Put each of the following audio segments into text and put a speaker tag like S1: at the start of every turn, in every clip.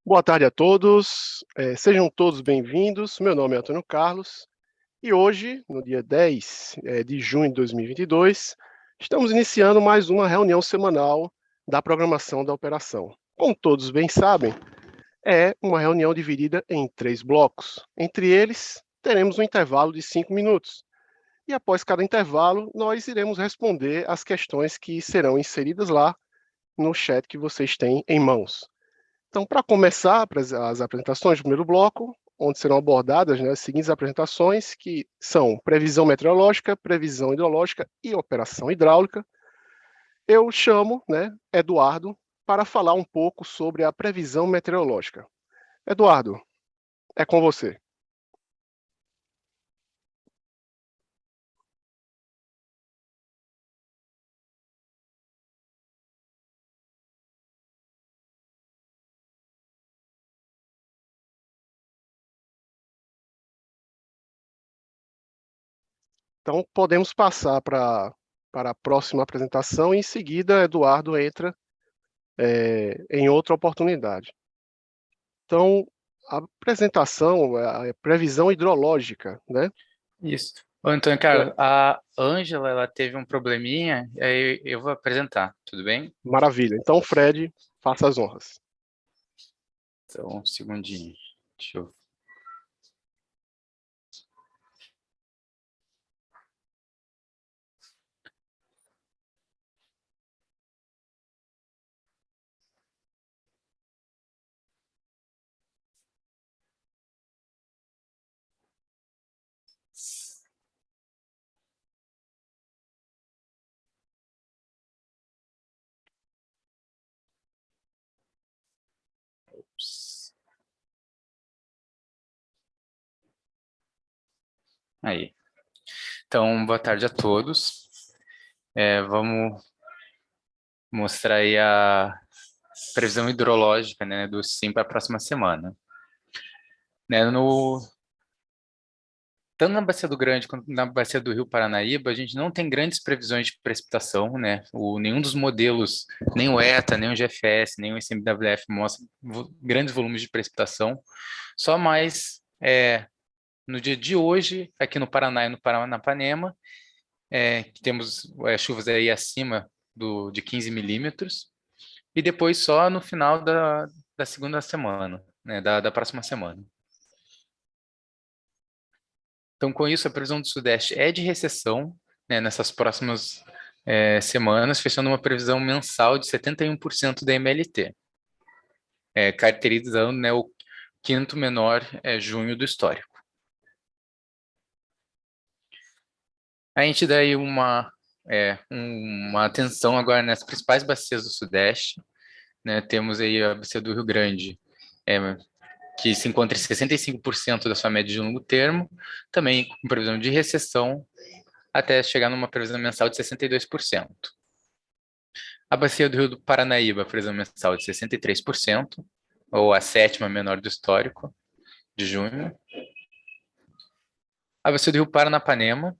S1: Boa tarde a todos, sejam todos bem-vindos. Meu nome é Antônio Carlos e hoje, no dia 10 de junho de 2022, estamos iniciando mais uma reunião semanal da programação da operação. Como todos bem sabem, é uma reunião dividida em 3 blocos. Entre eles, teremos um intervalo de 5 minutos. E após cada intervalo, nós iremos responder as questões que serão inseridas lá no chat que vocês têm em mãos. Então, para começar as apresentações do primeiro bloco, onde serão abordadas, as seguintes apresentações, que são previsão meteorológica, previsão hidrológica e operação hidráulica, eu chamo, Eduardo, para falar um pouco sobre a previsão meteorológica. Eduardo, é com você. Então, podemos passar para a próxima apresentação e, em seguida, Eduardo entra em outra oportunidade. Então, a apresentação é a previsão hidrológica, né?
S2: Isso. Ô, Antônio, cara, a Ângela, ela teve um probleminha, e aí eu vou apresentar, tudo bem?
S1: Maravilha. Então, Fred, faça as honras.
S2: Então, um segundinho. Deixa eu... Ops. Aí. Então, boa tarde a todos. Vamos mostrar aí a previsão hidrológica, né, do SIM para a próxima semana. Tanto na Bacia do Grande quanto na Bacia do Rio Paranaíba, a gente não tem grandes previsões de precipitação, né? Nenhum dos modelos, nem o ETA, nem o GFS, nem o ICMWF mostra grandes volumes de precipitação. Só mais no dia de hoje, aqui no Paraná e no Paranapanema, que temos chuvas aí acima de 15 milímetros, e depois só no final da segunda semana, né? Da próxima semana. Então, com isso, a previsão do Sudeste é de recessão, né, nessas próximas semanas, fechando uma previsão mensal de 71% da MLT, caracterizando, né, o quinto menor junho do histórico. A gente dá aí uma atenção agora nas principais bacias do Sudeste, né, temos aí a bacia do Rio Grande, que se encontra em 65% da sua média de longo termo, também com previsão de recessão, até chegar numa previsão mensal de 62%. A bacia do Rio do Paranaíba, previsão mensal de 63%, ou a sétima menor do histórico, de junho. A bacia do Rio Paranapanema,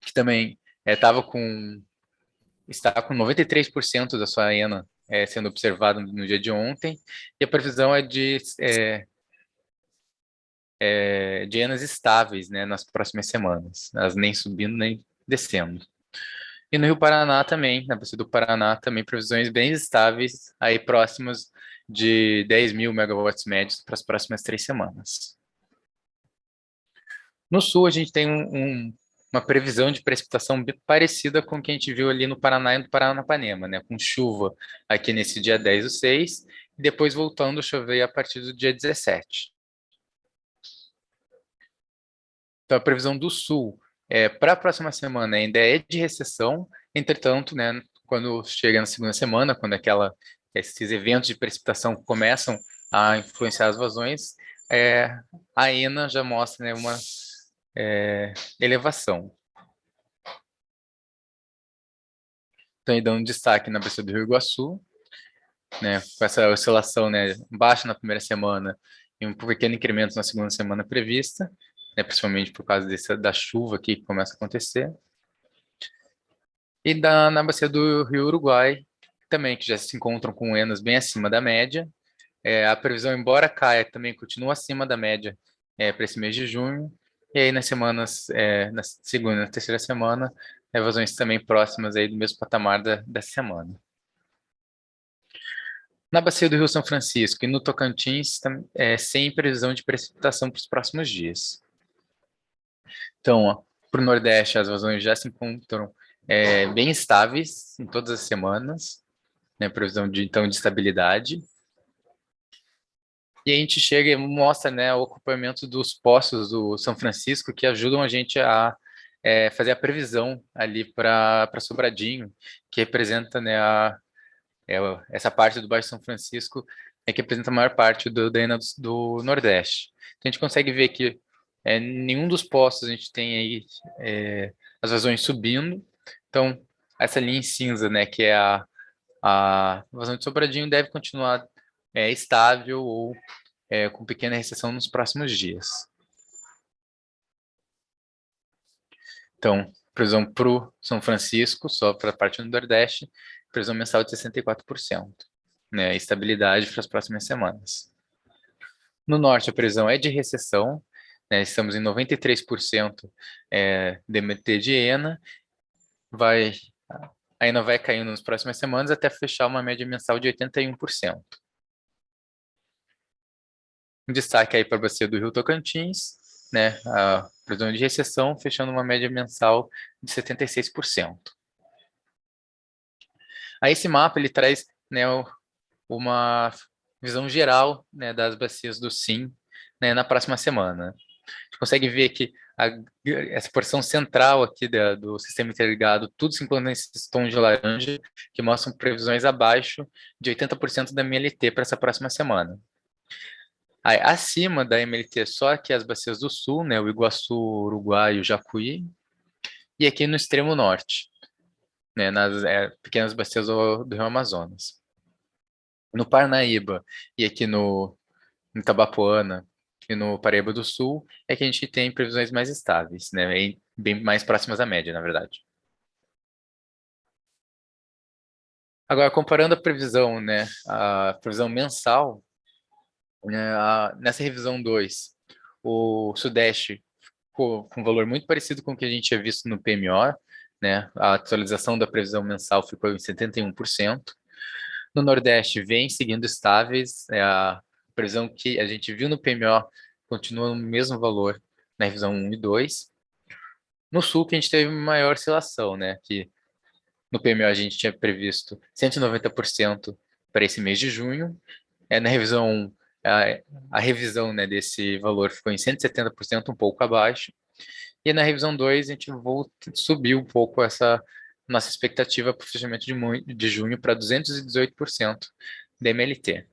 S2: que também está com 93% da sua ENA sendo observada no dia de ontem, e a previsão é de ENAs estáveis, né, nas próximas semanas, elas nem subindo nem descendo. E no Rio Paraná também, na bacia do Paraná, também previsões bem estáveis, aí próximas de 10 mil megawatts médios para as próximas 3 semanas. No sul, a gente tem uma previsão de precipitação bem parecida com o que a gente viu ali no Paraná e no Paranapanema, né? Com chuva aqui nesse dia 10/6, e depois voltando a chover a partir do dia 17. Então, a previsão do sul para a próxima semana ainda é de recessão, entretanto, né, quando chega na segunda semana, quando esses eventos de precipitação começam a influenciar as vazões, a ENA já mostra, né, uma elevação. Então, aí dando destaque na bacia do Rio Iguaçu, né, com essa oscilação, né, baixa na primeira semana e um pequeno incremento na segunda semana prevista, né, principalmente por causa da chuva aqui que começa a acontecer. E na bacia do Rio Uruguai, também, que já se encontram com ENAs bem acima da média, A previsão, embora caia, também continua acima da média para esse mês de junho. E aí nas semanas, na segunda e na terceira semana, evasões também próximas aí do mesmo patamar dessa semana. Na bacia do Rio São Francisco e no Tocantins, sem previsão de precipitação para os próximos dias. Então, para o Nordeste, as vazões já se encontram bem estáveis em todas as semanas, né, previsão de estabilidade. E a gente chega e mostra, né, o ocupamento dos poços do São Francisco, que ajudam a gente a fazer a previsão ali para Sobradinho, que representa, né, essa parte do Baixo São Francisco que representa a maior parte da ENA do Nordeste. Então, a gente consegue ver que nenhum dos postos a gente tem aí as vazões subindo. Então, essa linha em cinza, né, que é a vazão de Sobradinho, deve continuar estável ou com pequena recessão nos próximos dias. Então, previsão para o São Francisco, só para a parte do Nordeste, previsão mensal de 64%, né, estabilidade para as próximas semanas. No Norte, a previsão é de recessão, né, estamos em 93% DMT de ENA, ainda vai caindo nas próximas semanas até fechar uma média mensal de 81%. Um destaque aí para a bacia do Rio Tocantins, né, a previsão de recessão fechando uma média mensal de 76%. Aí esse mapa ele traz, né, uma visão geral, né, das bacias do SIM, né, na próxima semana. A gente consegue ver que essa porção central aqui do sistema interligado, tudo se encontra nesses tons de laranja, que mostram previsões abaixo de 80% da MLT para essa próxima semana. Aí, acima da MLT, só aqui as bacias do sul, né, o Iguaçu, Uruguai e o Jacuí, e aqui no extremo norte, né, nas pequenas bacias do Rio Amazonas. No Parnaíba e aqui no Itabapoana e no Paraíba do Sul é que a gente tem previsões mais estáveis, né, bem mais próximas à média, na verdade. Agora, comparando a previsão, né, a previsão mensal, né, nessa revisão 2, o Sudeste ficou com um valor muito parecido com o que a gente tinha visto no PMO, né, a atualização da previsão mensal ficou em 71%. No Nordeste, vem seguindo estáveis, a previsão que a gente viu no PMO continua no mesmo valor na revisão 1 e 2. No Sul, que a gente teve maior oscilação, né, que no PMO a gente tinha previsto 190% para esse mês de junho. Na revisão 1, a revisão, né, desse valor ficou em 170%, um pouco abaixo. E na revisão 2, a gente subiu um pouco essa nossa expectativa para o fechamento de junho para 218% da MLT.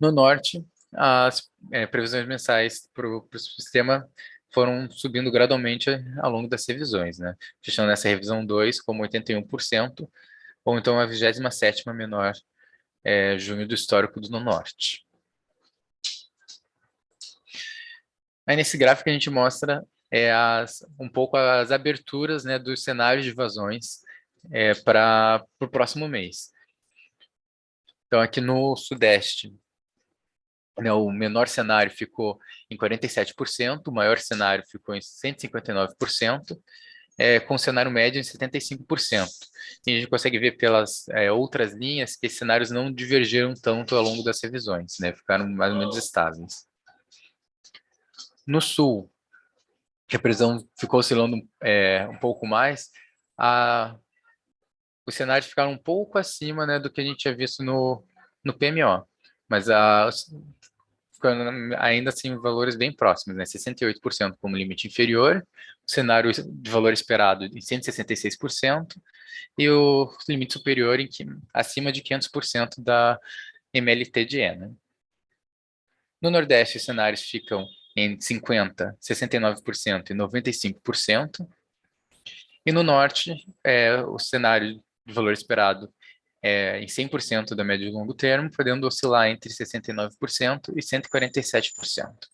S2: No Norte, as previsões mensais para o sistema foram subindo gradualmente ao longo das revisões, né? Fechando essa revisão 2 como 81%, ou então a 27ª menor junho do histórico do Norte. Aí nesse gráfico a gente mostra um pouco as aberturas, né, dos cenários de vazões para o próximo mês. Então aqui no Sudeste, né, o menor cenário ficou em 47%, o maior cenário ficou em 159%, com o cenário médio em 75%. E a gente consegue ver pelas outras linhas que esses cenários não divergiram tanto ao longo das revisões, né, ficaram mais ou menos estáveis. No Sul, que a previsão ficou oscilando um pouco mais, os cenários ficaram um pouco acima, né, do que a gente tinha visto no PMO, mas ficando ainda assim valores bem próximos, né, 68% como limite inferior, o cenário de valor esperado em 166% e o limite superior acima de 500% da MLT de ENA. No Nordeste, os cenários ficam em 50%, 69% e 95%. E no Norte, o cenário de valor esperado em 100% da média de longo termo, podendo oscilar entre 69% e 147%.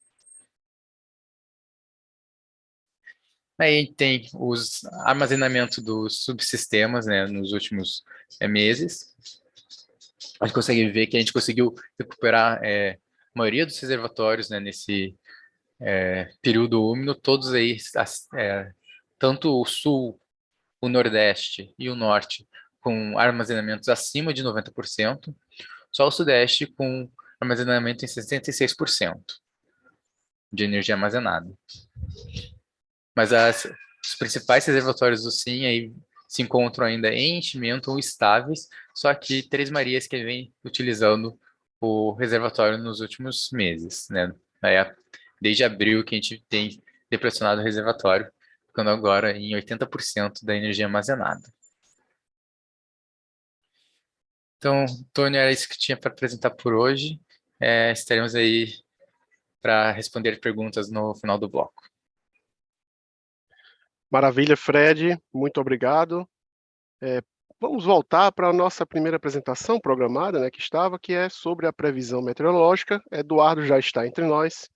S2: Aí tem os armazenamento dos subsistemas, né, nos últimos meses. a gente consegue ver que a gente conseguiu recuperar a maioria dos reservatórios, né, nesse período úmido, todos aí, tanto o sul, o nordeste e o norte, com armazenamentos acima de 90%, só o sudeste com armazenamento em 66% de energia armazenada. Mas os principais reservatórios do Sim aí se encontram ainda em enchimento ou estáveis, só que Três Marias que vem utilizando o reservatório nos últimos meses, né? Desde abril que a gente tem depressionado o reservatório, ficando agora em 80% da energia armazenada. Então, Tônio, era isso que tinha para apresentar por hoje. Estaremos aí para responder perguntas no final do bloco.
S1: Maravilha, Fred, muito obrigado. Vamos voltar para a nossa primeira apresentação programada, né, que é sobre a previsão meteorológica. Eduardo já está entre nós.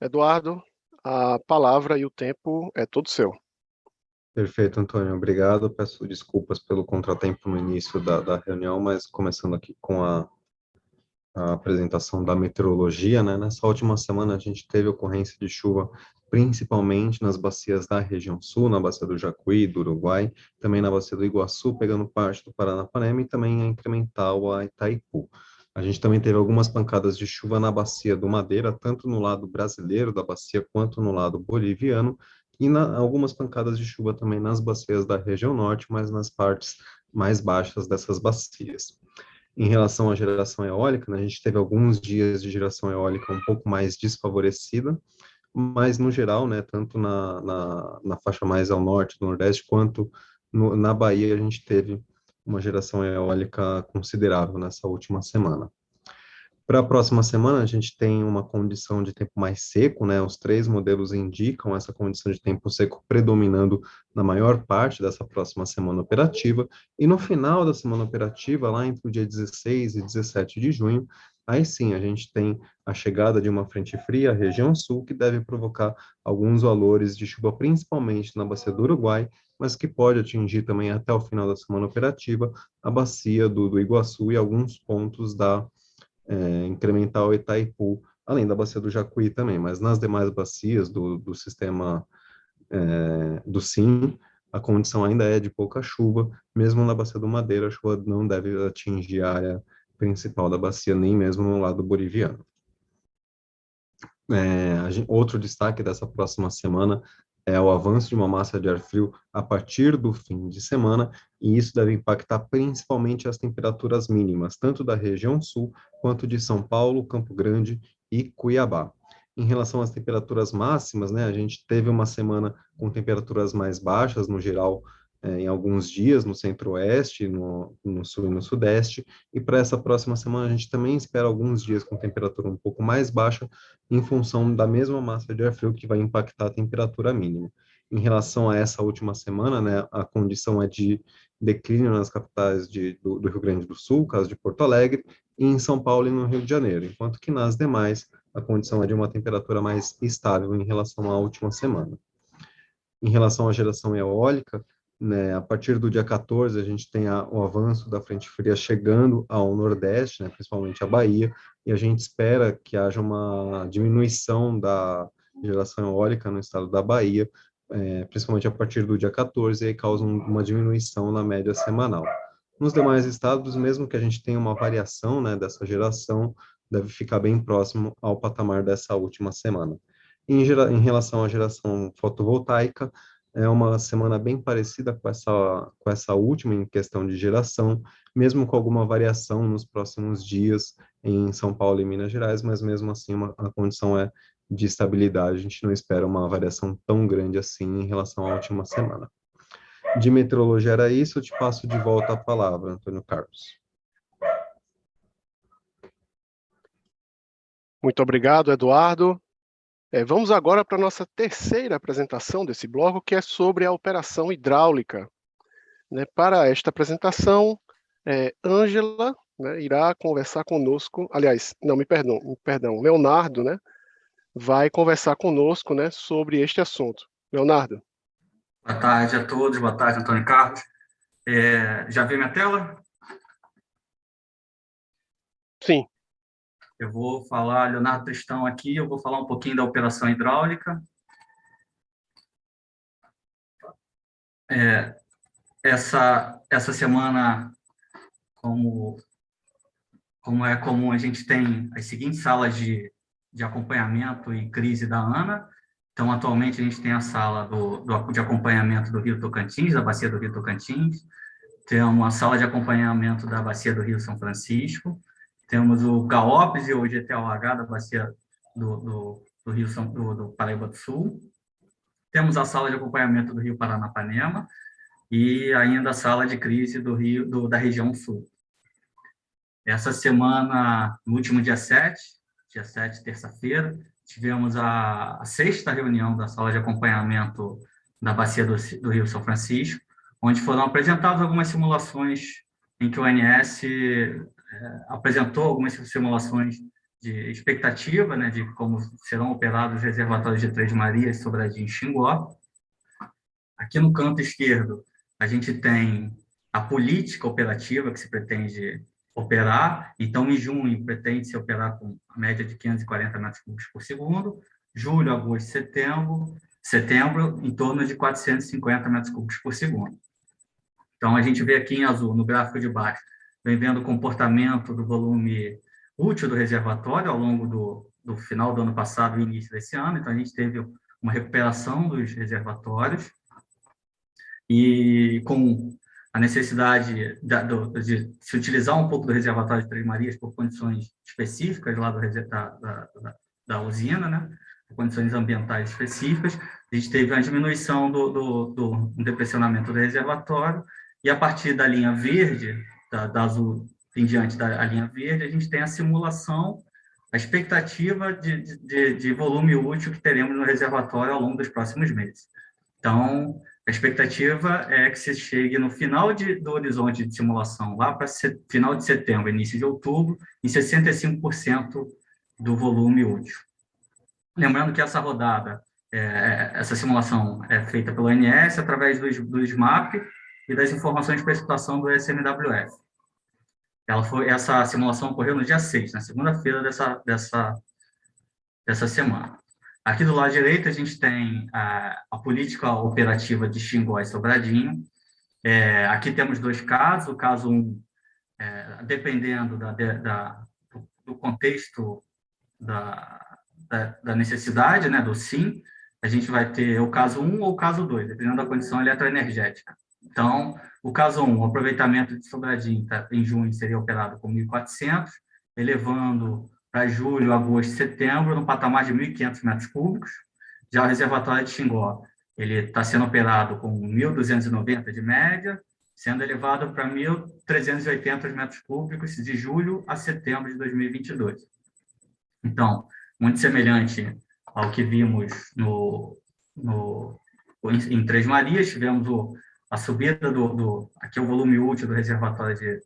S1: Eduardo, a palavra e o tempo é todo seu.
S3: Perfeito, Antônio, obrigado. Peço desculpas pelo contratempo no início da reunião, mas começando aqui com a apresentação da meteorologia, né? Nessa última semana a gente teve ocorrência de chuva principalmente nas bacias da região sul, na bacia do Jacuí, do Uruguai, também na bacia do Iguaçu, pegando parte do Paranapanema e também a incremental a Itaipu. A gente também teve algumas pancadas de chuva na bacia do Madeira, tanto no lado brasileiro da bacia quanto no lado boliviano, e algumas pancadas de chuva também nas bacias da região norte, mas nas partes mais baixas dessas bacias. Em relação à geração eólica, né, a gente teve alguns dias de geração eólica um pouco mais desfavorecida, mas no geral, né, tanto na faixa mais ao norte do Nordeste, quanto na Bahia, a gente teve uma geração eólica considerável nessa última semana. Para a próxima semana, a gente tem uma condição de tempo mais seco, né? Os três modelos indicam essa condição de tempo seco predominando na maior parte dessa próxima semana operativa. E no final da semana operativa, lá entre o dia 16 e 17 de junho, aí sim a gente tem a chegada de uma frente fria à região sul, que deve provocar alguns valores de chuva, principalmente na bacia do Uruguai, mas que pode atingir também até o final da semana operativa a bacia do Iguaçu e alguns pontos da incremental Itaipu, além da bacia do Jacuí também, mas nas demais bacias do sistema do SIM, a condição ainda é de pouca chuva, mesmo na bacia do Madeira, a chuva não deve atingir a área principal da bacia, nem mesmo no lado boliviano. Outro destaque dessa próxima semana é o avanço de uma massa de ar frio a partir do fim de semana, e isso deve impactar principalmente as temperaturas mínimas, tanto da região sul, quanto de São Paulo, Campo Grande e Cuiabá. Em relação às temperaturas máximas, né, a gente teve uma semana com temperaturas mais baixas, no geral, em alguns dias, no centro-oeste, no sul e no sudeste, e para essa próxima semana a gente também espera alguns dias com temperatura um pouco mais baixa, em função da mesma massa de ar frio que vai impactar a temperatura mínima. Em relação a essa última semana, né, a condição é de declínio nas capitais do Rio Grande do Sul, caso de Porto Alegre, e em São Paulo e no Rio de Janeiro, enquanto que nas demais a condição é de uma temperatura mais estável em relação à última semana. Em relação à geração eólica, né, a partir do dia 14, a gente tem o avanço da frente fria chegando ao Nordeste, né, principalmente a Bahia, e a gente espera que haja uma diminuição da geração eólica no estado da Bahia, principalmente a partir do dia 14, e aí causa uma diminuição na média semanal. Nos demais estados, mesmo que a gente tenha uma variação, né, dessa geração, deve ficar bem próximo ao patamar dessa última semana. Em relação à geração fotovoltaica, é uma semana bem parecida com essa última em questão de geração, mesmo com alguma variação nos próximos dias em São Paulo e Minas Gerais, mas mesmo assim a condição é de estabilidade, a gente não espera uma variação tão grande assim em relação à última semana. De meteorologia era isso, eu te passo de volta a palavra, Antônio Carlos.
S1: Muito obrigado, Eduardo. Vamos agora para a nossa terceira apresentação desse bloco, que é sobre a operação hidráulica. Né, para esta apresentação, Ângela, né, irá conversar conosco, aliás, não, me perdão, Leonardo, né, vai conversar conosco, né, sobre este assunto. Leonardo.
S4: Boa tarde a todos, boa tarde, Antônio Carlos. Já vê minha tela?
S1: Sim.
S4: Eu vou falar, Leonardo Tristão aqui, eu vou falar um pouquinho da operação hidráulica. Essa semana, como é comum, a gente tem as seguintes salas de acompanhamento e crise da ANA. Então, atualmente, a gente tem a sala de acompanhamento do Rio Tocantins, da Bacia do Rio Tocantins. Temos a sala de acompanhamento da Bacia do Rio São Francisco. Temos o GAOPS e o GTOH da Bacia do Rio do Paraíba do Sul. Temos a sala de acompanhamento do Rio Paranapanema e ainda a sala de crise da região sul. Essa semana, no último dia 7, terça-feira, tivemos a 6ª reunião da sala de acompanhamento da Bacia do Rio São Francisco, onde foram apresentadas algumas simulações em que o ONS apresentou algumas simulações de expectativa, né, de como serão operados os reservatórios de Três Marias, Sobradinho e Xingó. Aqui no canto esquerdo, a gente tem a política operativa que se pretende operar. Então, em junho, pretende-se operar com a média de 540 metros cúbicos por segundo. Julho, agosto, setembro, em torno de 450 metros cúbicos por segundo. Então, a gente vê aqui em azul, no gráfico de baixo, vem vendo o comportamento do volume útil do reservatório ao longo do final do ano passado e início desse ano. Então, a gente teve uma recuperação dos reservatórios e com a necessidade de se utilizar um pouco do reservatório de Três Marias por condições específicas lá da usina, né? Por condições ambientais específicas, a gente teve uma diminuição do depressionamento do reservatório, e a partir da linha verde, da azul em diante da linha verde, a gente tem a simulação, a expectativa de volume útil que teremos no reservatório ao longo dos próximos meses. Então, a expectativa é que se chegue no final do horizonte de simulação, lá para final de setembro, início de outubro, em 65% do volume útil. Lembrando que essa rodada, essa simulação é feita pelo ONS através do SMAP e das informações de precipitação do SMWF. Essa simulação ocorreu no dia 6, na segunda-feira dessa semana. Aqui do lado direito, a gente tem a política operativa de Xingó e Sobradinho. Aqui temos dois casos. O caso 1, dependendo do contexto da necessidade, né, do SIM, a gente vai ter o caso 1 ou o caso 2, dependendo da condição eletroenergética. Então, o caso 1, o aproveitamento de Sobradinho em junho seria operado com 1.400, elevando para julho, agosto e setembro, no patamar de 1.500 metros cúbicos. Já o reservatório de Xingó, ele está sendo operado com 1.290 de média, sendo elevado para 1.380 metros cúbicos de julho a setembro de 2022. Então, muito semelhante ao que vimos em Três Marias, tivemos a subida aqui é o volume útil do reservatório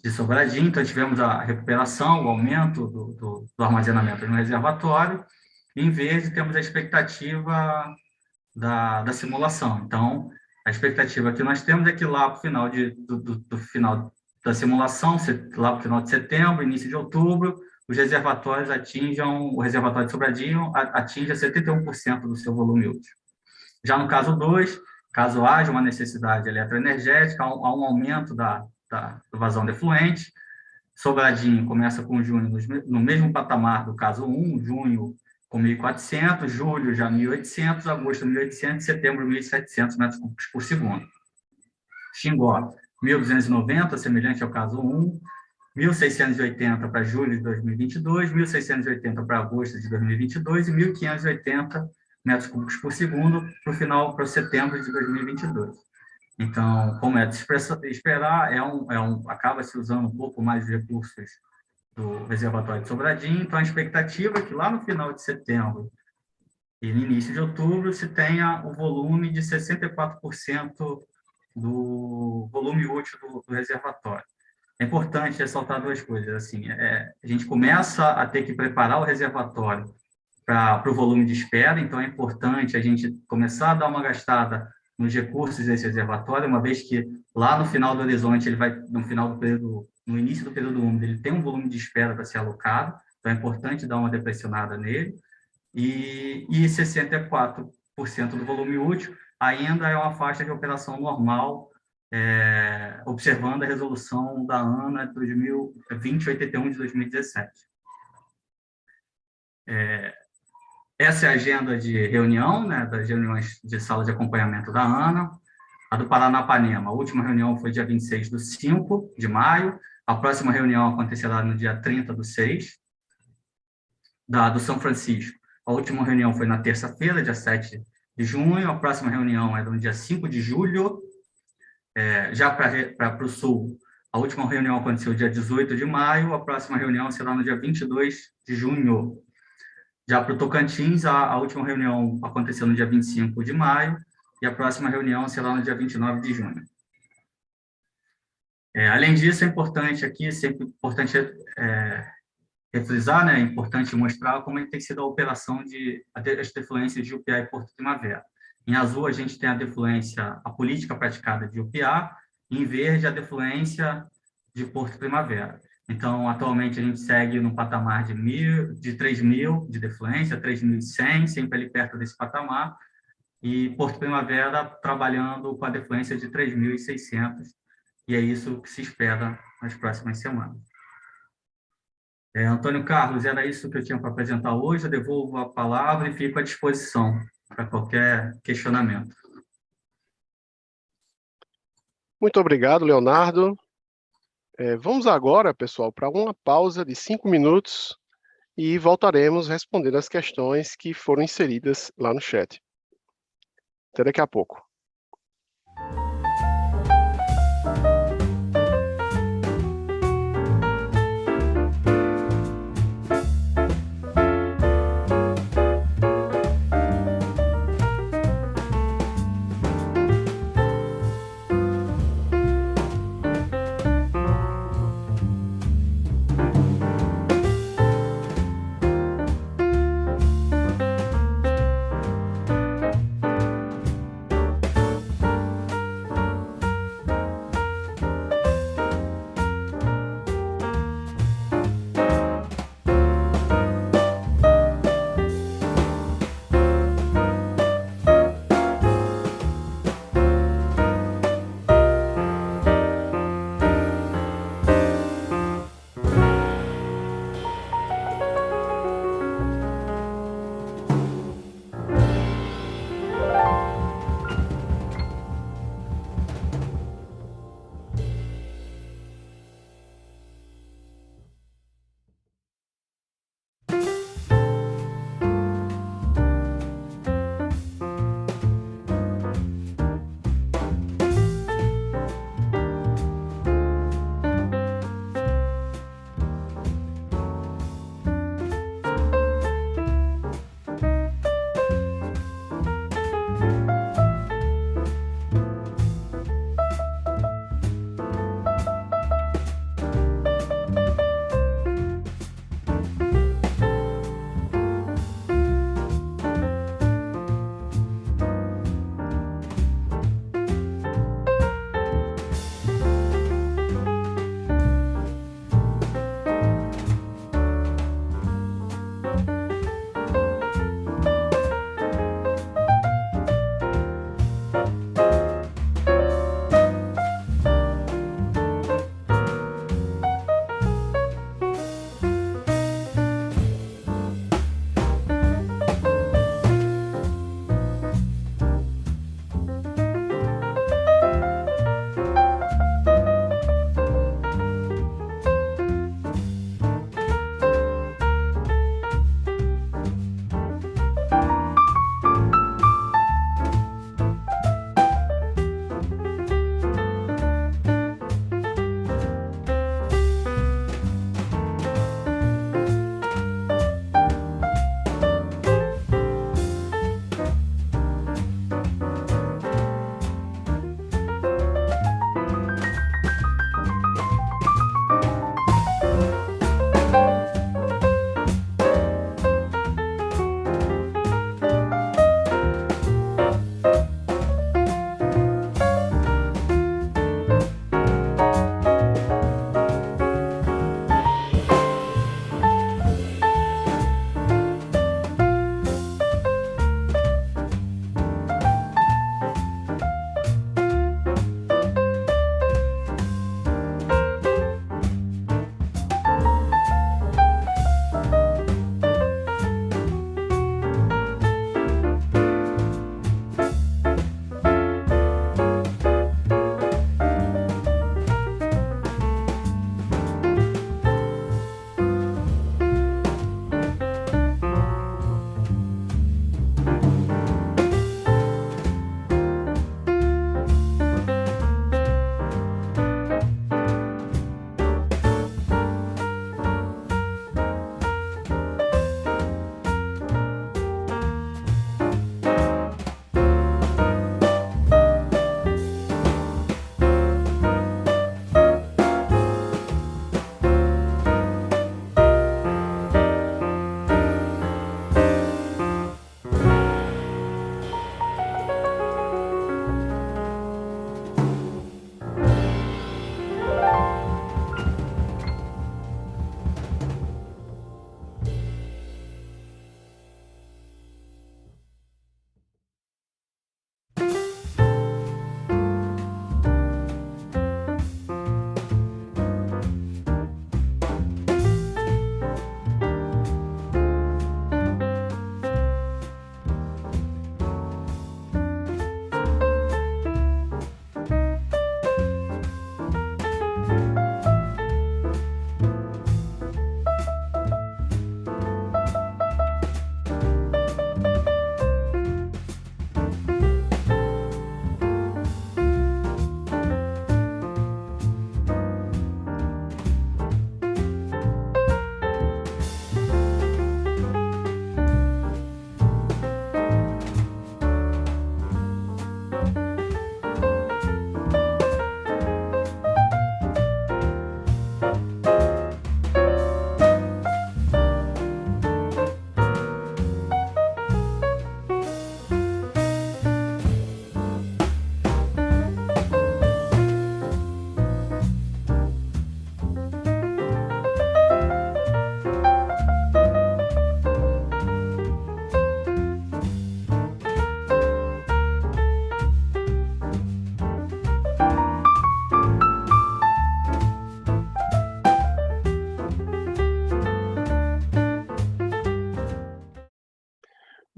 S4: de Sobradinho, então tivemos a recuperação, o aumento do armazenamento no reservatório, e em vez temos a expectativa da simulação. Então, a expectativa que nós temos é que lá para o final do final da simulação, lá para o final de setembro, início de outubro, os reservatórios o reservatório de Sobradinho atinja 71% do seu volume útil. Já no caso 2, caso haja uma necessidade eletroenergética, há um aumento da vazão de efluente. Sobradinho começa com junho no mesmo patamar do caso 1, junho com 1.400, julho já 1.800, agosto 1.800, setembro 1.700 metros cúbicos por segundo. Xingó, 1.290, semelhante ao caso 1, 1.680 para julho de 2022, 1.680 para agosto de 2022 e 1.580 metros cúbicos por segundo para setembro de 2022. Então, como é de esperar, acaba se usando um pouco mais de recursos do reservatório de Sobradinho. Então, a expectativa é que lá no final de setembro e no início de outubro se tenha o volume de 64% do volume útil do reservatório. É importante ressaltar duas coisas. Assim, a gente começa a ter que preparar o reservatório para o volume de espera, então é importante a gente começar a dar uma gastada nos recursos desse reservatório, uma vez que lá no final do horizonte, no final do período no início do período úmido, ele tem um volume de espera para ser alocado, então é importante dar uma depressionada nele, e 64% do volume útil ainda é uma faixa de operação normal, observando a resolução da ANA 2020-81 de 2017. Essa é a agenda de reunião, né, das reuniões de sala de acompanhamento da ANA. A do Paranapanema, a última reunião foi dia 26/5 de maio, a próxima reunião acontecerá no dia 30/6. Do São Francisco, a última reunião foi na terça-feira, dia 7 de junho, a próxima reunião é no dia 5 de julho. Já para o Sul, a última reunião aconteceu dia 18 de maio, a próxima reunião será no dia 22 de junho. Já para o Tocantins, a última reunião aconteceu no dia 25 de maio, e a próxima reunião será no dia 29 de junho. Além disso, é importante aqui, sempre importante refrisar, né, é importante mostrar como tem sido a operação as defluências de UPA e Porto Primavera. Em azul, a gente tem a política praticada de UPA, e em verde, a defluência de Porto Primavera. Então, atualmente, a gente segue no patamar de 3.000 de defluência, 3.100, sempre ali perto desse patamar, e Porto Primavera trabalhando com a defluência de 3.600, e é isso que se espera nas próximas semanas. Antônio Carlos, era isso que eu tinha para apresentar hoje, eu devolvo a palavra e fico à disposição para qualquer questionamento.
S1: Muito obrigado, Leonardo. Vamos agora, pessoal, para uma pausa de 5 minutos e voltaremos respondendo as questões que foram inseridas lá no chat. Até daqui a pouco.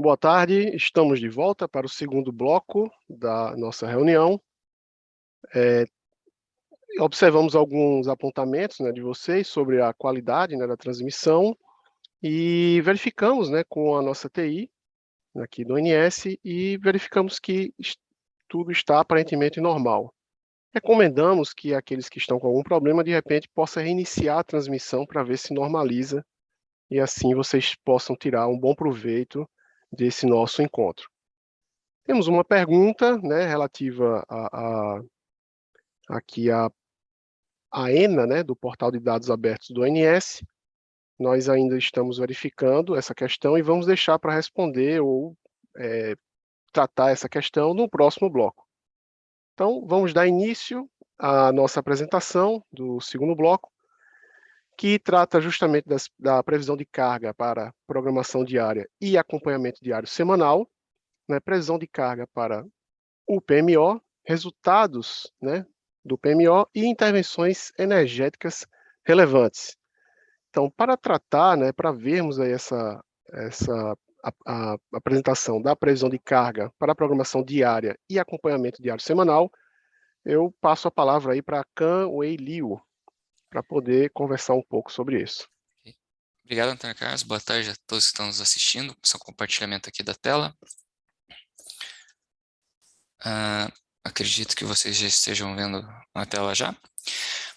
S1: Boa tarde, estamos de volta para o segundo bloco da nossa reunião. Observamos alguns apontamentos, né, de vocês sobre a qualidade, né, da transmissão e verificamos, né, com a nossa TI aqui do ONS e verificamos que tudo está aparentemente normal. Recomendamos que aqueles que estão com algum problema, de repente, possam reiniciar a transmissão para ver se normaliza e assim vocês possam tirar um bom proveito desse nosso encontro. Temos uma pergunta, né, relativa aqui a ENA, né, do Portal de Dados Abertos do ONS. Nós ainda estamos verificando essa questão e vamos deixar para responder ou tratar essa questão no próximo bloco. Então, vamos dar início à nossa apresentação do segundo bloco, que trata justamente da previsão de carga para programação diária e acompanhamento diário semanal, né, previsão de carga para o PMO, resultados, né, do PMO e intervenções energéticas relevantes. Então, para tratar, né, para vermos aí a apresentação da previsão de carga para a programação diária e acompanhamento diário semanal, eu passo a palavra aí para Can Wei Liu, para poder conversar um pouco sobre isso.
S5: Obrigado, Antônio Carlos. Boa tarde a todos que estão nos assistindo. Só compartilhamento aqui da tela. Acredito que vocês já estejam vendo a tela já.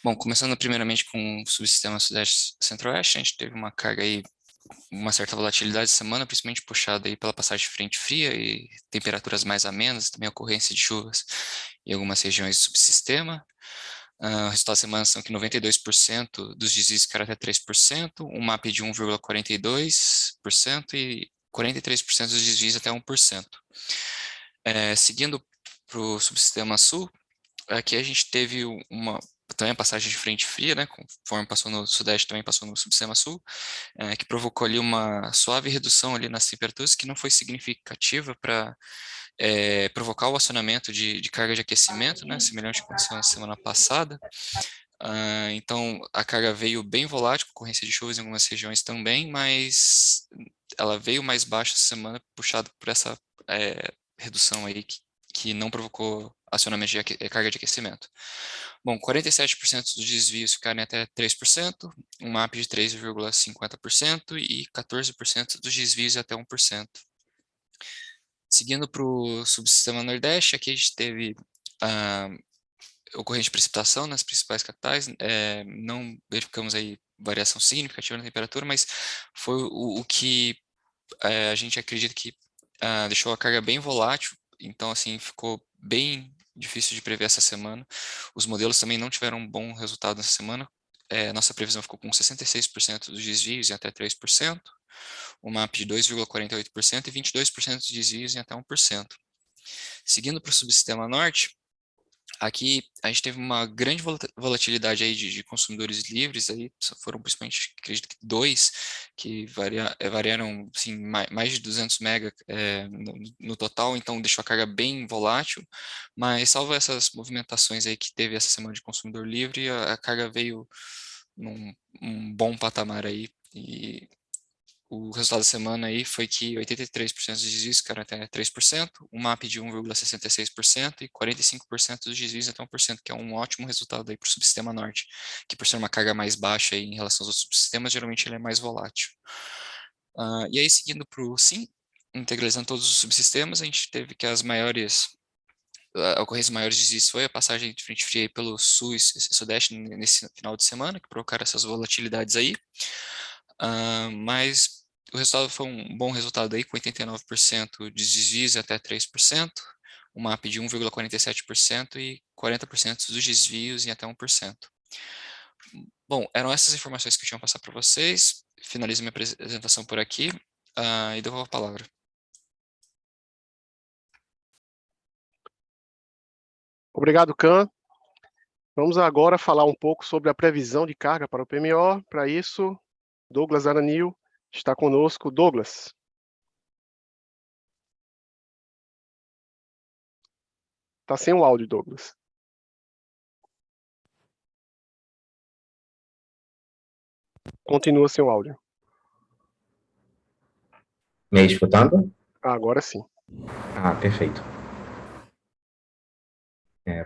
S5: Bom, começando primeiramente com o subsistema Sudeste Centro-Oeste, a gente teve uma carga aí, uma certa volatilidade essa semana, principalmente puxada aí pela passagem de frente fria e temperaturas mais amenas, também ocorrência de chuvas em algumas regiões do subsistema. O resultado da semana são que 92% dos desvios ficaram até 3%, um MAP de 1,42% e 43% dos desvios até 1%. Seguindo para o subsistema sul, aqui a gente teve também a passagem de frente fria, né, conforme passou no sudeste, também passou no subsistema sul, que provocou ali uma suave redução ali nas temperaturas, que não foi significativa para provocar o acionamento de carga de aquecimento, né, semelhante ao que aconteceu na semana passada. Então, a carga veio bem volátil, com ocorrência de chuvas em algumas regiões também, mas ela veio mais baixa essa semana, puxada por essa redução aí que não provocou acionamento de carga de aquecimento. Bom, 47% dos desvios ficaram até 3%, um MAP de 3,50% e 14% dos desvios até 1%. Seguindo para o subsistema Nordeste, aqui a gente teve ocorrência de precipitação nas principais capitais, não verificamos aí variação significativa na temperatura, mas foi o que a gente acredita que deixou a carga bem volátil, então assim, ficou bem difícil de prever essa semana. Os modelos também não tiveram um bom resultado nessa semana, nossa previsão ficou com 66% dos desvios em até 3%, um MAP de 2,48% e 22% dos desvios em até 1%. Seguindo para o subsistema norte, aqui a gente teve uma grande volatilidade aí de consumidores livres, aí foram principalmente, acredito que 2, que variaram assim, mais de 200 mega no total, então deixou a carga bem volátil, mas salvo essas movimentações aí que teve essa semana de consumidor livre, a carga veio num bom patamar aí, e o resultado da semana aí foi que 83% dos desvios ficaram até 3%, um MAP de 1,66% e 45% dos desvios até 1%, que é um ótimo resultado aí para o subsistema norte, que por ser uma carga mais baixa aí em relação aos outros subsistemas, geralmente ele é mais volátil. E aí, seguindo para o SIM, integralizando todos os subsistemas, a gente teve que as maiores ocorrências maiores de desvios foi a passagem de frente fria pelo sul e sudeste nesse final de semana, que provocaram essas volatilidades aí. Mas o resultado foi um bom resultado aí, com 89% de desvios até 3%, um MAP de 1,47% e 40% dos desvios em até 1%. Bom, eram essas informações que eu tinha que passar para vocês. Finalizo minha apresentação por aqui e devolvo a palavra.
S1: Obrigado, Can. Vamos agora falar um pouco sobre a previsão de carga para o PMO. Para isso, Douglas Aranil está conosco. Douglas. Está sem o áudio, Douglas. Continua sem o áudio.
S6: Me escutando?
S1: Agora sim.
S6: Perfeito.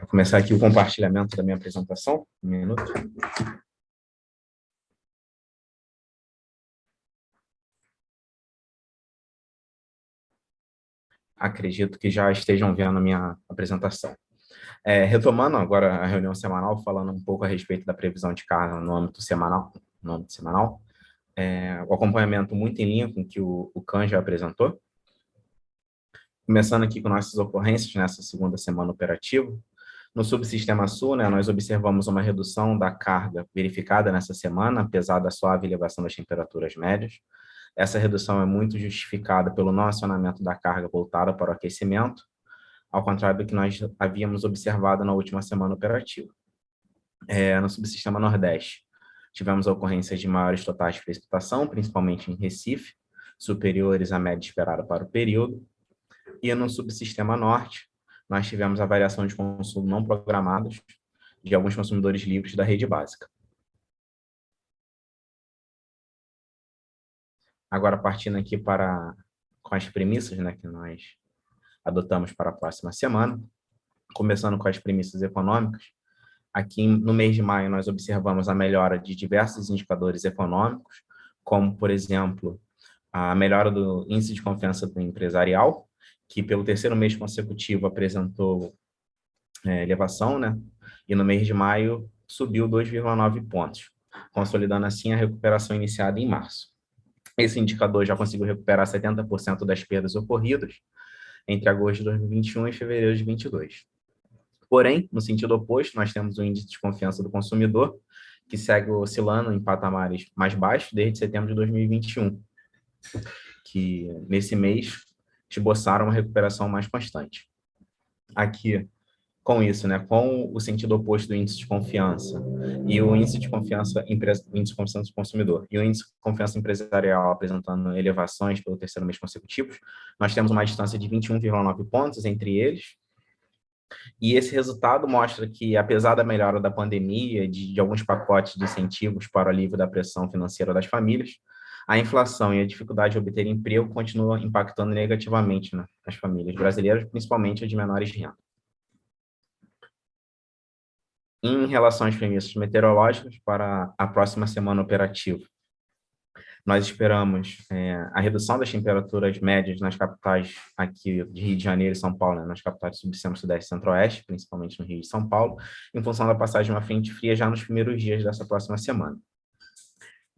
S6: Vou começar aqui o compartilhamento da minha apresentação. Um minuto. Acredito que já estejam vendo a minha apresentação. Retomando agora a reunião semanal, falando um pouco a respeito da previsão de carga no âmbito semanal, o acompanhamento muito em linha com o que o CAN já apresentou. Começando aqui com nossas ocorrências nessa segunda semana operativa. No subsistema sul, nós observamos uma redução da carga verificada nessa semana, apesar da suave elevação das temperaturas médias. Essa redução é muito justificada pelo não acionamento da carga voltada para o aquecimento, ao contrário do que nós havíamos observado na última semana operativa. No subsistema Nordeste, tivemos ocorrências de maiores totais de precipitação, principalmente em Recife, superiores à média esperada para o período. E no subsistema Norte, nós tivemos a variação de consumo não programados de alguns consumidores livres da rede básica. Agora, partindo aqui com as premissas, que nós adotamos para a próxima semana, começando com as premissas econômicas. Aqui, no mês de maio, nós observamos a melhora de diversos indicadores econômicos, como, por exemplo, a melhora do índice de confiança do empresarial, que pelo terceiro mês consecutivo apresentou elevação, e no mês de maio subiu 2,9 pontos, consolidando assim a recuperação iniciada em março. Esse indicador já conseguiu recuperar 70% das perdas ocorridas entre agosto de 2021 e fevereiro de 2022. Porém, no sentido oposto, nós temos o índice de confiança do consumidor, que segue oscilando em patamares mais baixos desde setembro de 2021, que nesse mês esboçaram uma recuperação mais constante. Aqui, com isso, com o sentido oposto do índice de confiança e o índice de confiança do consumidor e o índice de confiança empresarial apresentando elevações pelo terceiro mês consecutivos, nós temos uma distância de 21,9 pontos entre eles. E esse resultado mostra que, apesar da melhora da pandemia, de alguns pacotes de incentivos para o alívio da pressão financeira das famílias, a inflação e a dificuldade de obter emprego continuam impactando negativamente nas famílias brasileiras, principalmente as de menores renda. Em relação às premissas meteorológicas para a próxima semana operativa, nós esperamos a redução das temperaturas médias nas capitais aqui de Rio de Janeiro e São Paulo, nas capitais do subsistema Sudeste e Centro-Oeste, principalmente no Rio e São Paulo, em função da passagem de uma frente fria já nos primeiros dias dessa próxima semana.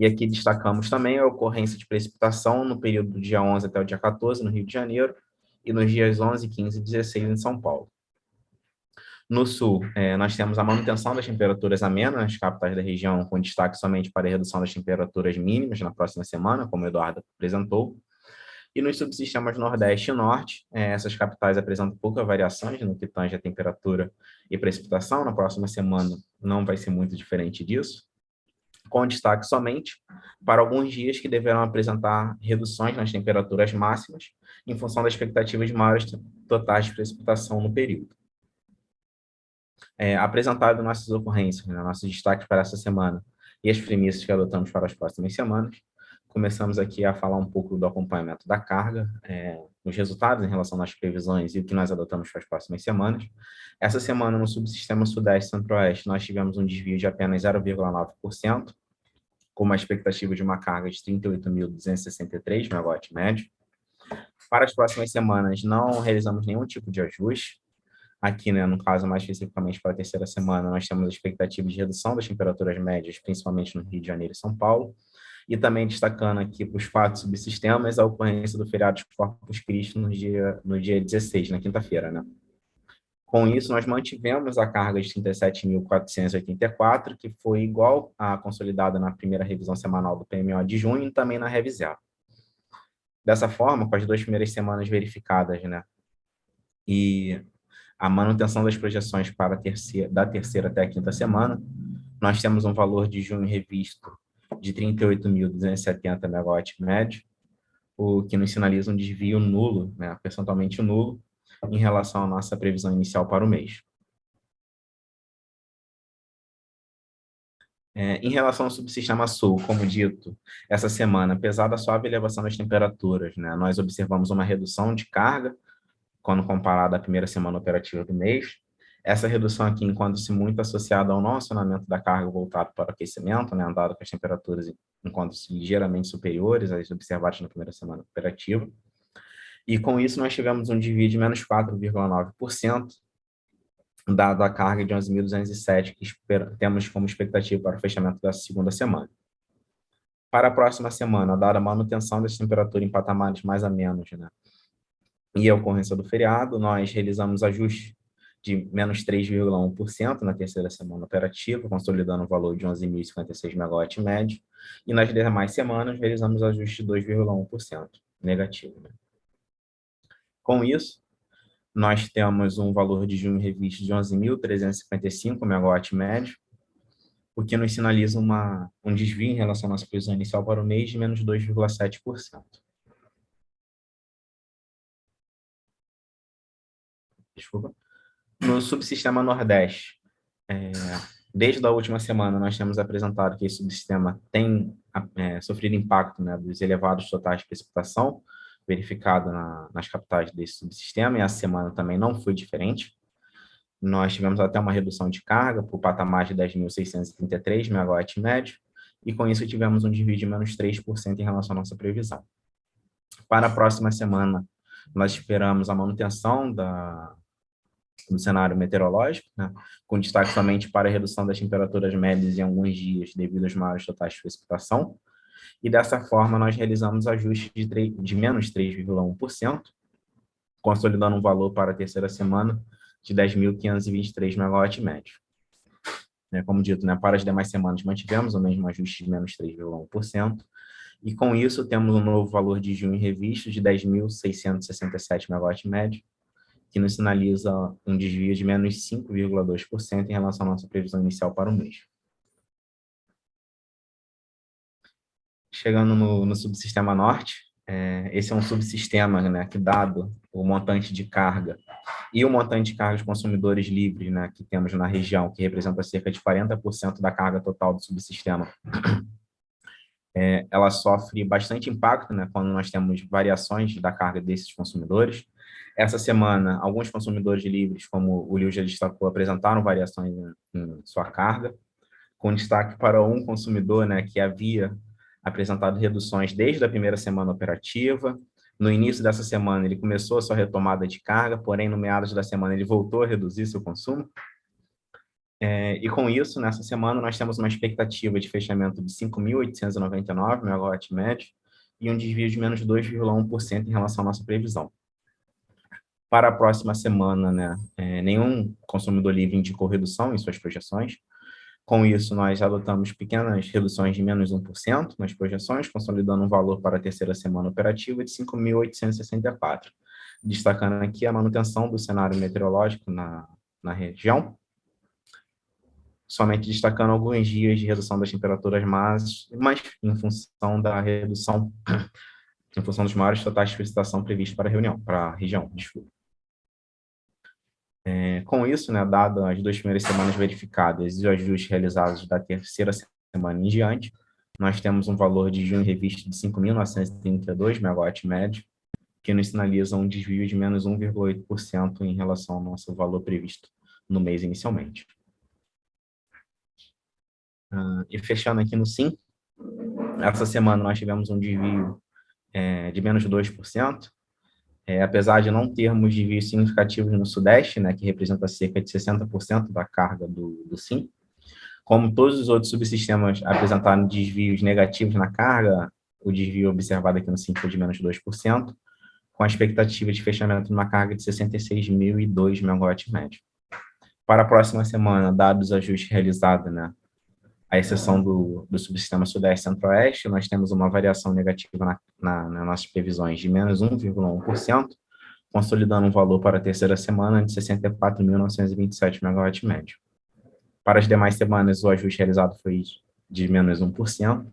S6: E aqui destacamos também a ocorrência de precipitação no período do dia 11 até o dia 14 no Rio de Janeiro e nos dias 11, 15 e 16 em São Paulo. No sul, nós temos a manutenção das temperaturas amenas nas capitais da região, com destaque somente para a redução das temperaturas mínimas na próxima semana, como o Eduardo apresentou. E nos subsistemas Nordeste e Norte, essas capitais apresentam poucas variações no que tange a temperatura e precipitação. Na próxima semana não vai ser muito diferente disso, com destaque somente para alguns dias que deverão apresentar reduções nas temperaturas máximas, em função da expectativa de maiores totais de precipitação no período. Apresentado nossas ocorrências, nossos destaques para essa semana e as premissas que adotamos para as próximas semanas, começamos aqui a falar um pouco do acompanhamento da carga, os resultados em relação às previsões e o que nós adotamos para as próximas semanas. Essa semana, no subsistema Sudeste e Centro-Oeste, nós tivemos um desvio de apenas 0,9%, com uma expectativa de uma carga de 38.263 MW médio. Para as próximas semanas, não realizamos nenhum tipo de ajuste. Aqui, no caso, mais especificamente para a terceira semana, nós temos a expectativa de redução das temperaturas médias, principalmente no Rio de Janeiro e São Paulo, e também destacando aqui para os 4 subsistemas a ocorrência do feriado de Corpus Christi no dia 16, na quinta-feira, Com isso, nós mantivemos a carga de 37.484, que foi igual à consolidada na primeira revisão semanal do PMO de junho e também na revisada. Dessa forma, com as 2 primeiras semanas verificadas, e a manutenção das projeções para da terceira até a quinta semana, nós temos um valor de junho revisto de 38.270 MW médio, o que nos sinaliza um desvio nulo, percentualmente nulo, em relação à nossa previsão inicial para o mês. Em relação ao subsistema sul, como dito, essa semana, apesar da suave elevação das temperaturas, né, nós observamos uma redução de carga quando comparado à primeira semana operativa do mês. Essa redução aqui encontra-se muito associada ao não acionamento da carga voltado para o aquecimento, né, dado que as temperaturas encontram-se ligeiramente superiores às observadas na primeira semana operativa. E com isso nós tivemos um desvio de menos 4,9%, dado a carga de 11.207 que temos como expectativa para o fechamento da segunda semana. Para a próxima semana, dada a manutenção dessa temperatura em patamares mais a menos, né, e a ocorrência do feriado, nós realizamos ajuste de menos 3,1% na terceira semana operativa, consolidando o valor de 11.056 MW médio, e nas demais semanas realizamos ajuste de 2,1% negativo. Né? Com isso, nós temos um valor de junho revisto de 11.355 MW médio, o que nos sinaliza um desvio em relação à nossa previsão inicial para o mês de menos 2,7%. Desculpa. No subsistema Nordeste, desde a última semana, nós temos apresentado que esse subsistema tem sofrido impacto, né, dos elevados totais de precipitação verificado nas capitais desse subsistema, e essa semana também não foi diferente. Nós tivemos até uma redução de carga por patamar de 10.633 MW médio, e com isso tivemos um desvio de menos 3% em relação à nossa previsão. Para a próxima semana, nós esperamos a manutenção do cenário meteorológico, né, com destaque somente para a redução das temperaturas médias em alguns dias devido aos maiores totais de precipitação, e dessa forma nós realizamos ajustes de menos 3,1%, consolidando um valor para a terceira semana de 10.523 MW médio. Como dito, né, para as demais semanas mantivemos o mesmo ajuste de menos 3,1%, e com isso temos um novo valor de junho revisto de 10.667 MW médio, que nos sinaliza um desvio de menos 5,2% em relação à nossa previsão inicial para o mês. Chegando no subsistema norte, esse é um subsistema, né, que, dado o montante de carga e o montante de carga de consumidores livres, né, que temos na região, que representa cerca de 40% da carga total do subsistema, ela sofre bastante impacto, né, quando nós temos variações da carga desses consumidores. Essa semana, alguns consumidores livres, como o Liu já destacou, apresentaram variações em sua carga, com destaque para um consumidor, né, que havia apresentado reduções desde a primeira semana operativa. No início dessa semana, ele começou a sua retomada de carga, porém, no meados da semana, ele voltou a reduzir seu consumo. E com isso, nessa semana, nós temos uma expectativa de fechamento de 5.899 MW médio e um desvio de menos 2,1% em relação à nossa previsão. Para a próxima semana, né, nenhum consumidor livre indicou redução em suas projeções. Com isso, nós adotamos pequenas reduções de menos 1% nas projeções, consolidando um valor para a terceira semana operativa de 5.864, destacando aqui a manutenção do cenário meteorológico na região, somente destacando alguns dias de redução das temperaturas mas em função da redução, em função dos maiores totais de precipitação previstos para a região. Desculpa. Com isso, né, dado as 2 primeiras semanas verificadas e os ajustes realizados da terceira semana em diante, nós temos um valor de junho revisto de 5.932 MW médio, que nos sinaliza um desvio de menos 1,8% em relação ao nosso valor previsto no mês inicialmente. E fechando aqui no SIM, essa semana nós tivemos um desvio de menos 2%, apesar de não termos desvios significativos no Sudeste, né, que representa cerca de 60% da carga do SIM. Como todos os outros subsistemas apresentaram desvios negativos na carga, o desvio observado aqui no SIM foi de menos 2%, com a expectativa de fechamento numa carga de 66.002 MW médio. Para a próxima semana, dados os ajustes realizados, né, à exceção do subsistema Sudeste e Centro-Oeste, nós temos uma variação negativa nas nossas previsões de menos 1,1%, consolidando um valor para a terceira semana de 64.927 MW médio. Para as demais semanas, o ajuste realizado foi de menos 1%,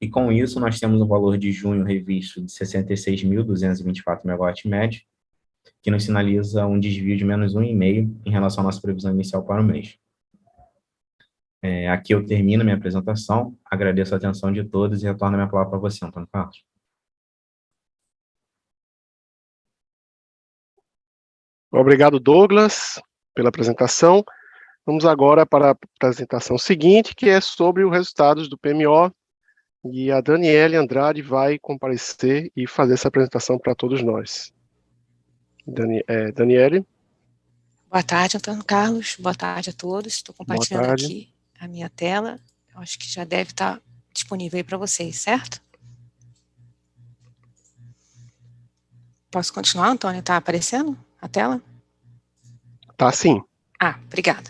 S6: e com isso nós temos um valor de junho revisto de 66.224 MW médio, que nos sinaliza um desvio de menos 1,5% em relação à nossa previsão inicial para o mês. Aqui eu termino minha apresentação, agradeço a atenção de todos e retorno a minha palavra para você, Antônio Carlos.
S1: Obrigado, Douglas, pela apresentação. Vamos agora para a apresentação seguinte, que é sobre os resultados do PMO, e a Daniele Andrade vai comparecer e fazer essa apresentação para todos nós. Daniele?
S7: Boa tarde, Antônio Carlos. Boa tarde a todos. Estou compartilhando
S1: tarde.
S7: aqui a minha tela. Eu acho que já deve estar disponível aí para vocês, certo? Posso continuar, Antônio? Está aparecendo a tela?
S1: Tá, sim.
S7: Obrigada.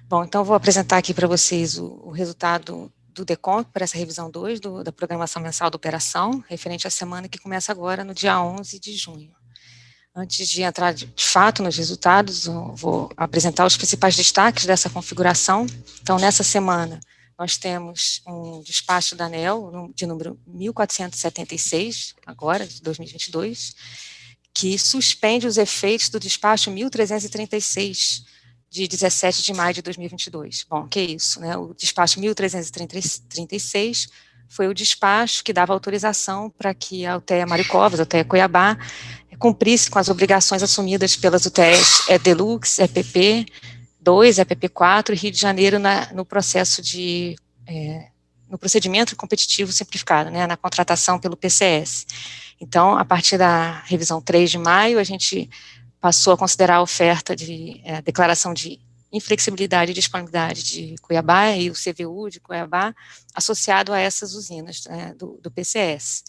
S7: Bom, então vou apresentar aqui para vocês o resultado do DECOMP para essa revisão 2 da programação mensal da operação, referente à semana que começa agora no dia 11 de junho. Antes de entrar de fato nos resultados, eu vou apresentar os principais destaques dessa configuração. Então, nessa semana, nós temos um despacho da ANEEL, de número 1476, agora, de 2022, que suspende os efeitos do despacho 1336, de 17 de maio de 2022. Bom, que é isso, né? O despacho 1336 foi o despacho que dava autorização para que a UTEA Maricovas, a UTEA Cuiabá, cumprisse com as obrigações assumidas pelas UTEs Deluxe, EPP 2, EPP 4 e Rio de Janeiro no processo no procedimento competitivo simplificado, né, na contratação pelo PCS. Então, a partir da revisão 3 de maio, a gente passou a considerar a oferta de declaração de inflexibilidade e disponibilidade de Cuiabá e o CVU de Cuiabá associado a essas usinas, né, do PCS.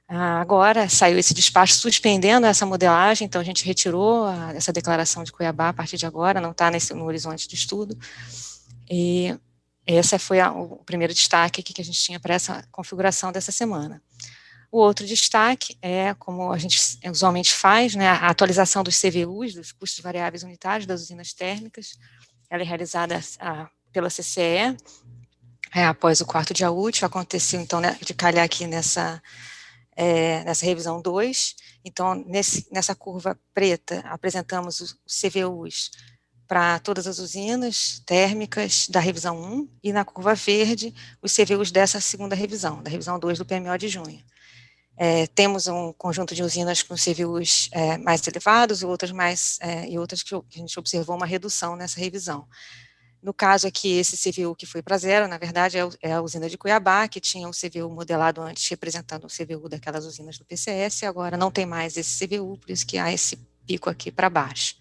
S7: Agora saiu esse despacho suspendendo essa modelagem, então a gente retirou essa declaração de Cuiabá a partir de agora, não está no horizonte de estudo, e esse foi o primeiro destaque que a gente tinha para essa configuração dessa semana. O outro destaque é, como a gente usualmente faz, né, a atualização dos CVUs, dos custos variáveis unitários das usinas térmicas. Ela é realizada pela CCE, após o quarto dia útil, aconteceu, então, né, de calhar aqui nessa revisão 2. Então, nessa curva preta, apresentamos os CVUs para todas as usinas térmicas da revisão 1, e na curva verde, os CVUs dessa segunda revisão, da revisão 2 do PMO de junho. Temos um conjunto de usinas com CVUs mais elevados e outras que a gente observou uma redução nessa revisão. No caso aqui, esse CVU que foi para zero, na verdade, é a usina de Cuiabá, que tinha um CVU modelado antes, representando o CVU daquelas usinas do PCS, e agora não tem mais esse CVU, por isso que há esse pico aqui para baixo.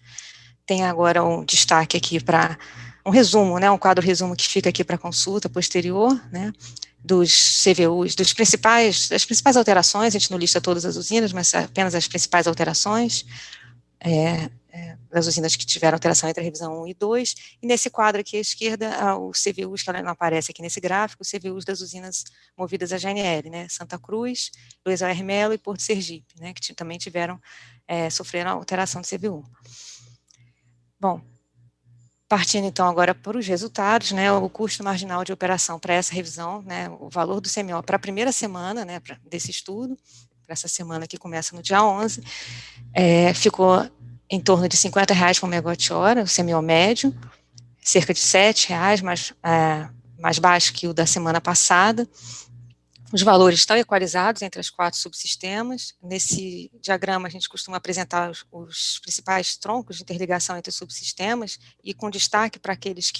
S7: Tem agora um destaque aqui para um resumo, né, um quadro resumo que fica aqui para consulta posterior, né, dos CVUs, das principais alterações. A gente não lista todas as usinas, mas apenas as principais alterações, das usinas que tiveram alteração entre a revisão 1 e 2, e nesse quadro aqui à esquerda, os CVUs, que ela não aparece aqui nesse gráfico, os CVUs das usinas movidas a GNL, né, Santa Cruz, Luiz A.R. Melo e Porto Sergipe, né, que também sofreram alteração de CVU. Bom, partindo então agora para os resultados, né, o custo marginal de operação para essa revisão, né, o valor do CMO para a primeira semana, né, desse estudo, para essa semana que começa no dia 11, ficou em torno de R$50 por megawatt-hora, o CMO médio, cerca de R$7, mais baixo que o da semana passada. Os valores estão equalizados entre os 4 subsistemas. Nesse diagrama, a gente costuma apresentar os principais troncos de interligação entre os subsistemas, e com destaque para aqueles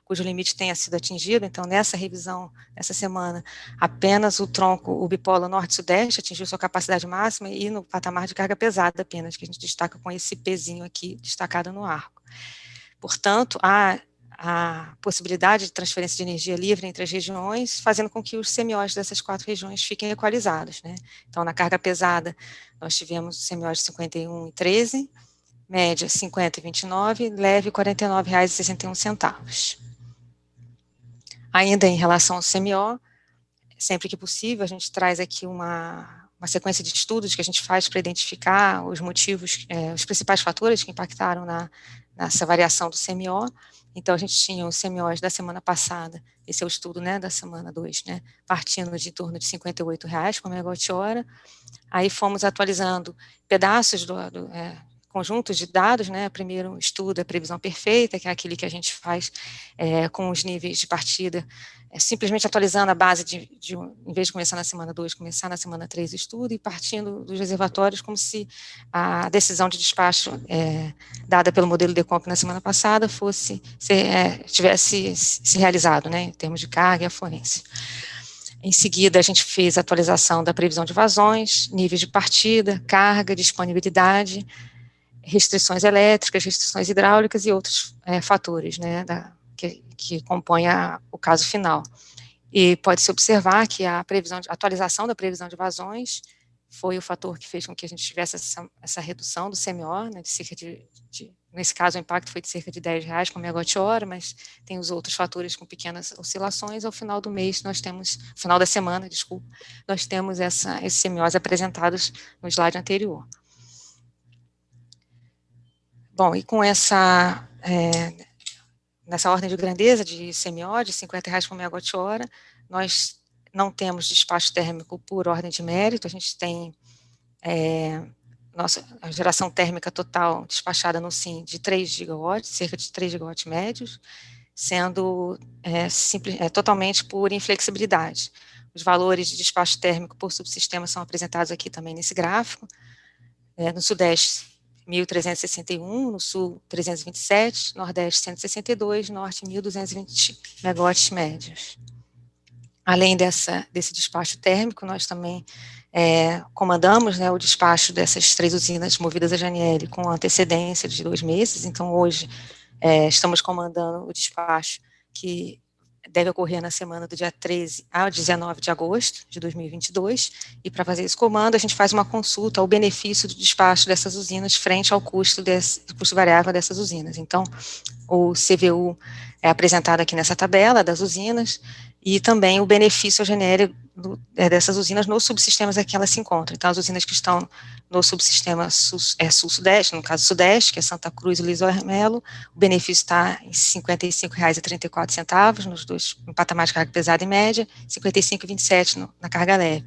S7: cujo limite tenha sido atingido. Então, nessa revisão, essa semana, apenas o bipolo norte-sudeste atingiu sua capacidade máxima, e no patamar de carga pesada apenas, que a gente destaca com esse pezinho aqui destacado no arco. Portanto, a possibilidade de transferência de energia livre entre as regiões, fazendo com que os CMOs dessas 4 regiões fiquem equalizados, né? Então, na carga pesada, nós tivemos CMOs de 51,13, média 50,29, leve R$ 49,61. Ainda em relação ao CMO, sempre que possível, a gente traz aqui uma sequência de estudos que a gente faz para identificar os motivos, os principais fatores que impactaram nessa variação do CMO. Então, a gente tinha os CMOs da semana passada, esse é o estudo, né, da semana 2, né, partindo de em torno de R$58 por megawatt-hora. Aí fomos atualizando pedaços conjuntos de dados, né? Primeiro estudo a previsão perfeita, que é aquele que a gente faz com os níveis de partida, simplesmente atualizando a base em vez de começar na semana 2, começar na semana 3 o estudo e partindo dos reservatórios como se a decisão de despacho dada pelo modelo Decomp na semana passada tivesse se realizado, né, em termos de carga e afluência. Em seguida, a gente fez a atualização da previsão de vazões, níveis de partida, carga, disponibilidade, restrições elétricas, restrições hidráulicas e outros fatores, né, que compõem o caso final. E pode-se observar que a atualização da previsão de vazões foi o fator que fez com que a gente tivesse essa redução do CMO, né, de cerca nesse caso o impacto foi de cerca de R$10 por megawatt-hora, mas tem os outros fatores com pequenas oscilações. Ao final do mês, final da semana, desculpa, nós temos esses CMOs apresentados no slide anterior. Bom, e com nessa ordem de grandeza de CMO, de R$50 por megawatt-hora, nós não temos despacho térmico por ordem de mérito, a gente tem a geração térmica total despachada no SIM de 3 gigawatts, cerca de 3 gigawatts médios, sendo totalmente por inflexibilidade. Os valores de despacho térmico por subsistema são apresentados aqui também nesse gráfico. No Sudeste, 1.361, no Sul, 327, Nordeste, 162, Norte, 1.220 megawatts médios. Além desse despacho térmico, nós também comandamos, né, o despacho dessas 3 usinas movidas a GNL com antecedência de 2 meses. Então, hoje, estamos comandando o despacho que deve ocorrer na semana do dia 13 a 19 de agosto de 2022, e para fazer esse comando, a gente faz uma consulta ao benefício do despacho dessas usinas frente ao custo variável dessas usinas. Então, o CVU é apresentado aqui nessa tabela das usinas, e também o benefício genérico dessas usinas nos subsistemas em que elas se encontram. Então, as usinas que estão no subsistema sul-sudeste, no caso sudeste, que é Santa Cruz e Luiz Melo, o benefício está em R$ 55,34 nos dois, em patamar de carga pesada e média, R$ 55,27 na carga leve.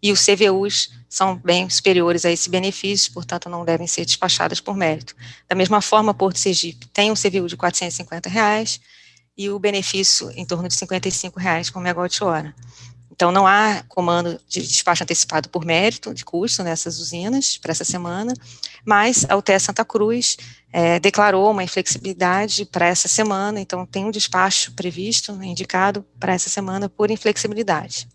S7: E os CVUs são bem superiores a esse benefício, portanto, não devem ser despachadas por mérito. Da mesma forma, Porto Sergipe tem um CVU de R$ 450, e o benefício em torno de R$ 55 por megawatt-hora. Então, não há comando de despacho antecipado por mérito de custo nessas usinas para essa semana, mas a UTE Santa Cruz declarou uma inflexibilidade para essa semana, então tem um despacho previsto, indicado para essa semana por inflexibilidade.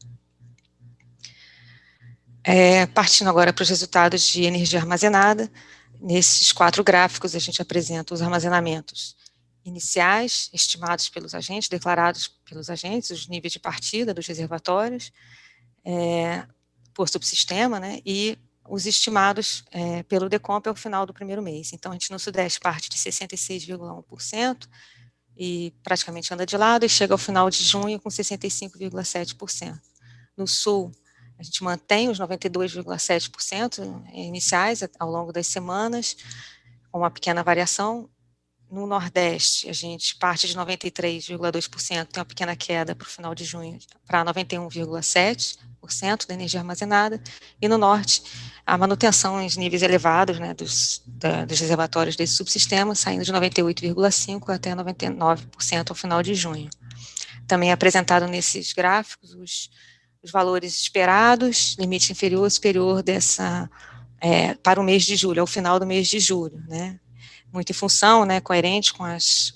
S7: Partindo agora para os resultados de energia armazenada, nesses 4 gráficos a gente apresenta os armazenamentos iniciais, estimados pelos agentes, declarados pelos agentes, os níveis de partida dos reservatórios, por subsistema, né, e os estimados pelo Decomp ao final do primeiro mês. Então, a gente no Sudeste parte de 66,1% e praticamente anda de lado e chega ao final de junho com 65,7%. No Sul, a gente mantém os 92,7% iniciais ao longo das semanas, com uma pequena variação. No Nordeste, a gente parte de 93,2%, tem uma pequena queda para o final de junho, para 91,7% da energia armazenada, e no Norte, a manutenção em níveis elevados, né, dos reservatórios desse subsistema, saindo de 98,5% até 99% ao final de junho. Também é apresentado nesses gráficos os valores esperados, limite inferior ou superior para o mês de julho, ao final do mês de julho, né, muito em função, né, coerente com os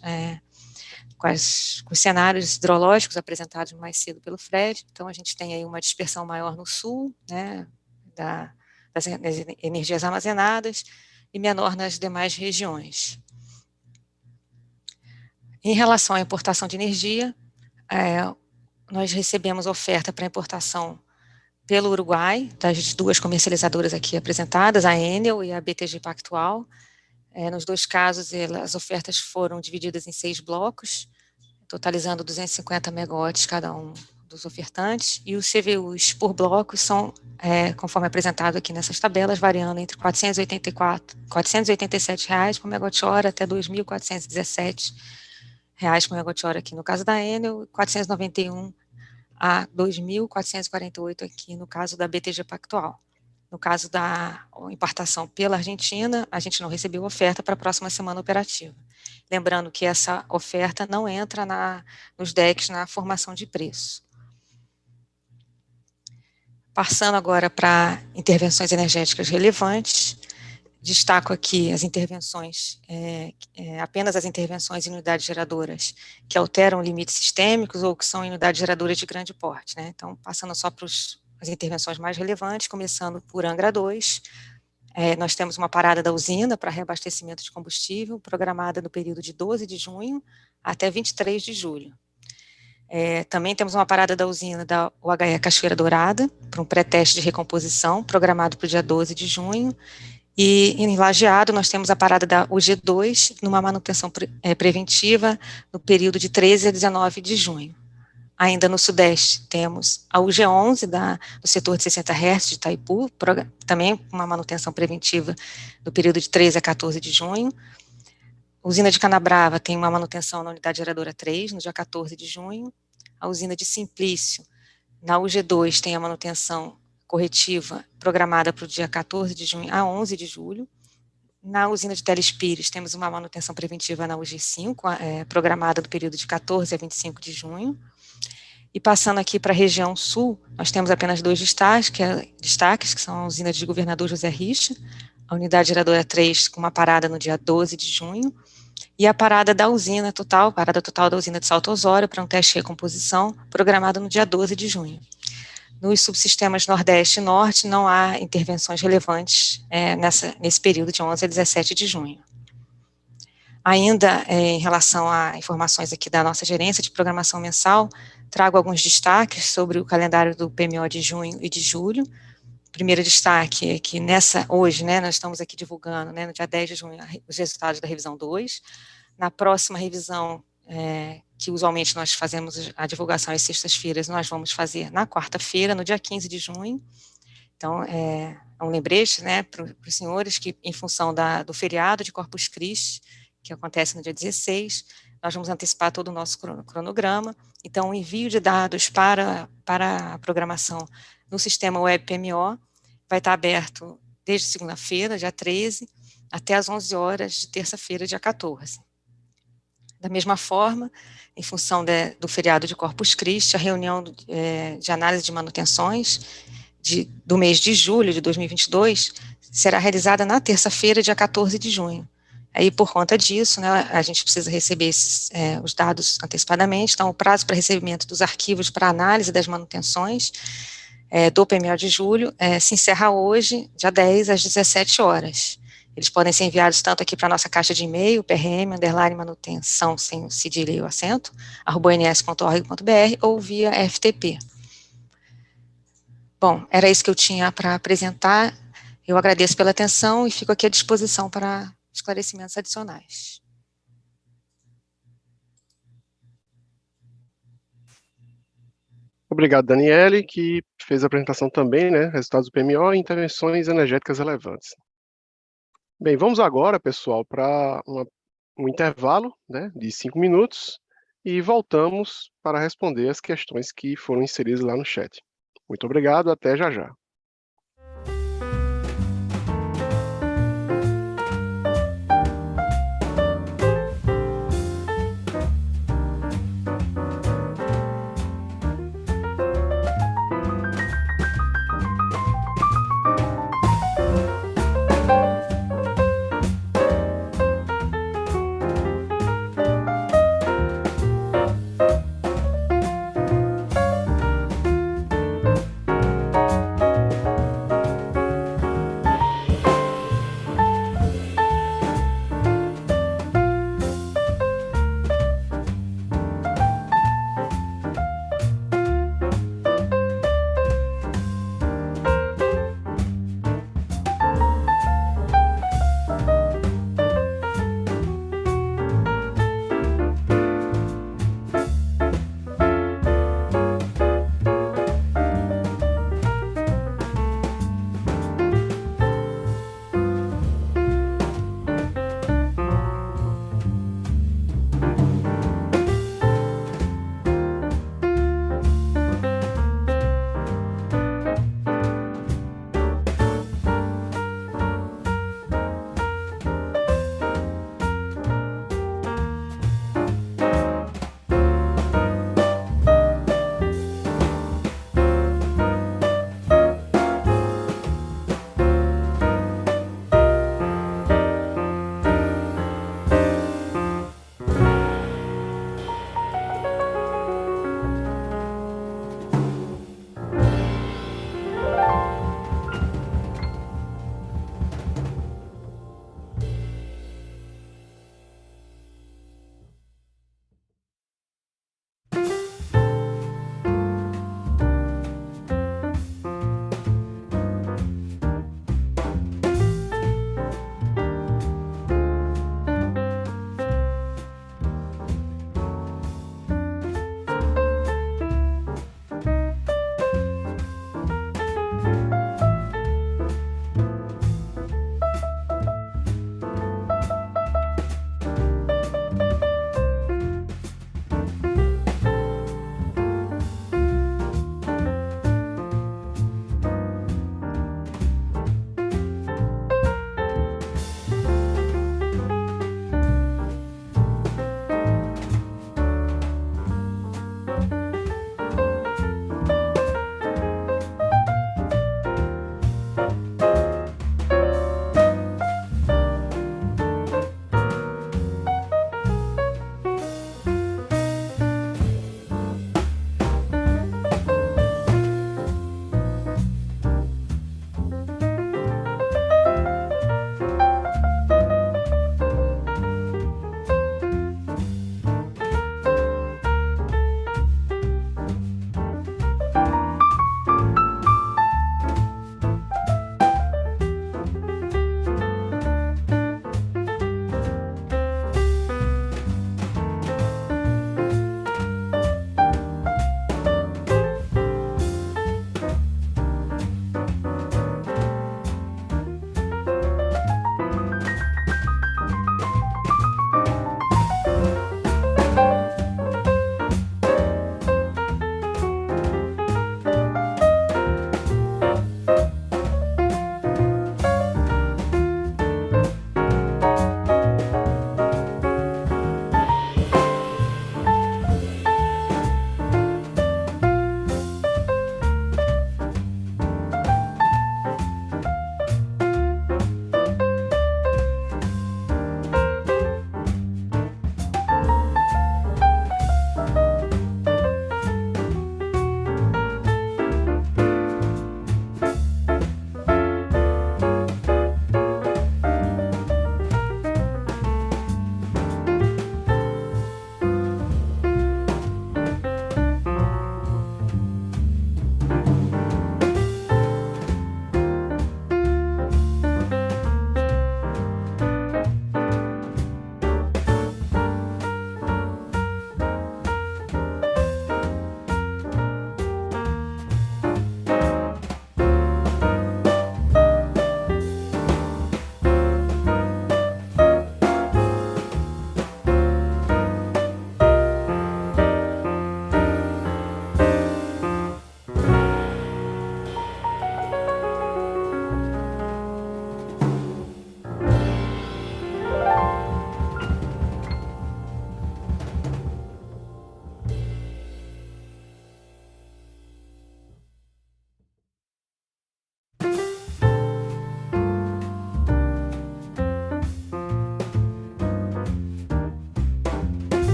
S7: cenários hidrológicos apresentados mais cedo pelo FRED. Então, a gente tem aí uma dispersão maior no sul, né, das energias armazenadas, e menor nas demais regiões. Em relação à importação de energia, nós recebemos oferta para importação pelo Uruguai, das 2 comercializadoras aqui apresentadas, a Enel e a BTG Pactual. Nos 2 casos, as ofertas foram divididas em 6 blocos, totalizando 250 megawatts cada um dos ofertantes, e os CVUs por blocos são, conforme apresentado aqui nessas tabelas, variando entre R$ 487 por megawatt-hora até R$ 2.417 por megawatt-hora aqui no caso da Enel, 491 a 2.448 aqui no caso da BTG Pactual. No caso da importação pela Argentina, a gente não recebeu oferta para a próxima semana operativa. Lembrando que essa oferta não entra nos decks na formação de preço. Passando agora para intervenções energéticas relevantes, destaco aqui as intervenções, apenas as intervenções em unidades geradoras que alteram limites sistêmicos ou que são em unidades geradoras de grande porte, né? Então, passando só para as intervenções mais relevantes, começando por Angra 2, nós temos uma parada da usina para reabastecimento de combustível, programada no período de 12 de junho até 23 de julho. Também temos uma parada da usina da UHE Cachoeira Dourada, para um pré-teste de recomposição, programado para o dia 12 de junho, e em Lajeado nós temos a parada da UG2, numa manutenção preventiva, no período de 13 a 19 de junho. Ainda no Sudeste, temos a UG11, do setor de 60 Hz de Itaipu, também uma manutenção preventiva no período de 13 a 14 de junho. A usina de Canabrava tem uma manutenção na unidade geradora 3, no dia 14 de junho. A usina de Simplício, na UG2, tem a manutenção corretiva programada para o dia 14 de junho a 11 de julho. Na usina de Telespires, temos uma manutenção preventiva na UG5, programada do período de 14 a 25 de junho. E passando aqui para a região sul, nós temos apenas dois destaques, que são a usina de Governador José Richa, a unidade geradora 3, com uma parada no dia 12 de junho, e a parada da usina total, parada total da usina de Salto Osório, para um teste de recomposição, programado no dia 12 de junho. Nos subsistemas Nordeste e Norte, não há intervenções relevantes nesse período de 11 a 17 de junho. Ainda em relação a informações aqui da nossa gerência de programação mensal, trago alguns destaques sobre o calendário do PMO de junho e de julho. O primeiro destaque é que hoje, nós estamos aqui divulgando, no dia 10 de junho, os resultados da revisão 2. Na próxima revisão, que usualmente nós fazemos a divulgação às sextas-feiras, nós vamos fazer na quarta-feira, no dia 15 de junho. Então, é um lembrete, para os senhores que, em função do feriado de Corpus Christi, que acontece no dia 16, nós vamos antecipar todo o nosso cronograma. Então, o envio de dados para a programação no sistema web PMO vai estar aberto desde segunda-feira, dia 13, até às 11 horas de terça-feira, dia 14. Da mesma forma, em função do feriado de Corpus Christi, a reunião de análise de manutenções do mês de julho de 2022 será realizada na terça-feira, dia 14 de junho. Aí, por conta disso, a gente precisa receber os dados antecipadamente. Então, o prazo para recebimento dos arquivos para análise das manutenções do PMO de julho se encerra hoje, dia 10, às 17 horas. Eles podem ser enviados tanto aqui para a nossa caixa de e-mail, prm_manutenção, sem o cedilha e o acento, @ons.org.br, ou via FTP. Bom, era isso que eu tinha para apresentar. Eu agradeço pela atenção e fico aqui à disposição para esclarecimentos adicionais.
S1: Obrigado, Daniele, que fez a apresentação também, resultados do PMO e intervenções energéticas relevantes. Bem, vamos agora, pessoal, para um intervalo, de 5 minutos e voltamos para responder as questões que foram inseridas lá no chat. Muito obrigado, até já já.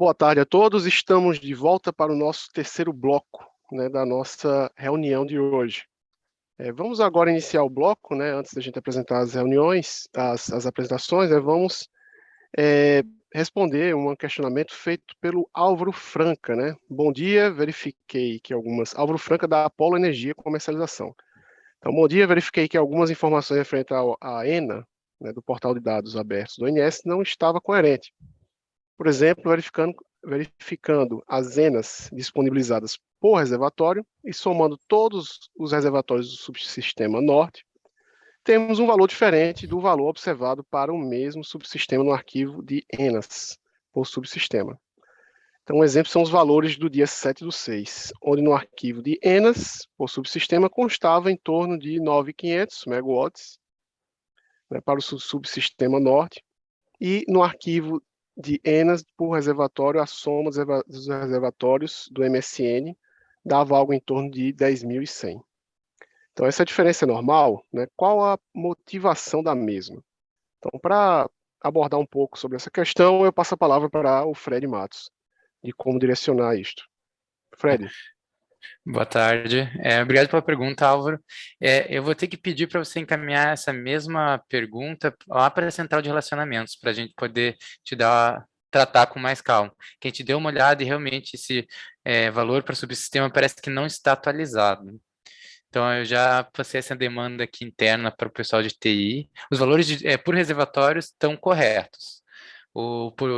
S1: Boa tarde a todos. Estamos de volta para o nosso terceiro bloco, né, da nossa reunião de hoje. Vamos agora iniciar o bloco, né, antes da gente apresentar as reuniões, as apresentações, né, vamos responder um questionamento feito pelo Álvaro Franca, né? Bom dia, verifiquei que Álvaro Franca da Apolo Energia Comercialização. Então, bom dia, verifiquei que algumas informações referentes à ENA, né, do portal de dados abertos do ONS, não estava coerente. Por exemplo, verificando as ENAs disponibilizadas por reservatório e somando todos os reservatórios do subsistema norte, temos um valor diferente do valor observado para o mesmo subsistema no arquivo de ENAs por subsistema. Então, um exemplo são os valores do dia 7/6, onde no arquivo de ENAs por subsistema constava em torno de 9.500 megawatts, né, para o subsistema norte, e no arquivo de ENAs por reservatório, a soma dos reservatórios do MSN dava algo em torno de 10.100. Então, essa diferença é normal, né? Qual a motivação da mesma? Então, para abordar um pouco sobre essa questão, eu passo a palavra para o Fred Matos, de como direcionar isto. Fred.
S2: Boa tarde. Obrigado pela pergunta, Álvaro. Eu vou ter que pedir para você encaminhar essa mesma pergunta lá para a central de relacionamentos, para a gente poder tratar com mais calma. Que a gente deu uma olhada e realmente esse valor para subsistema parece que não está atualizado. Então, eu já passei essa demanda aqui interna para o pessoal de TI. Os valores por reservatórios estão corretos,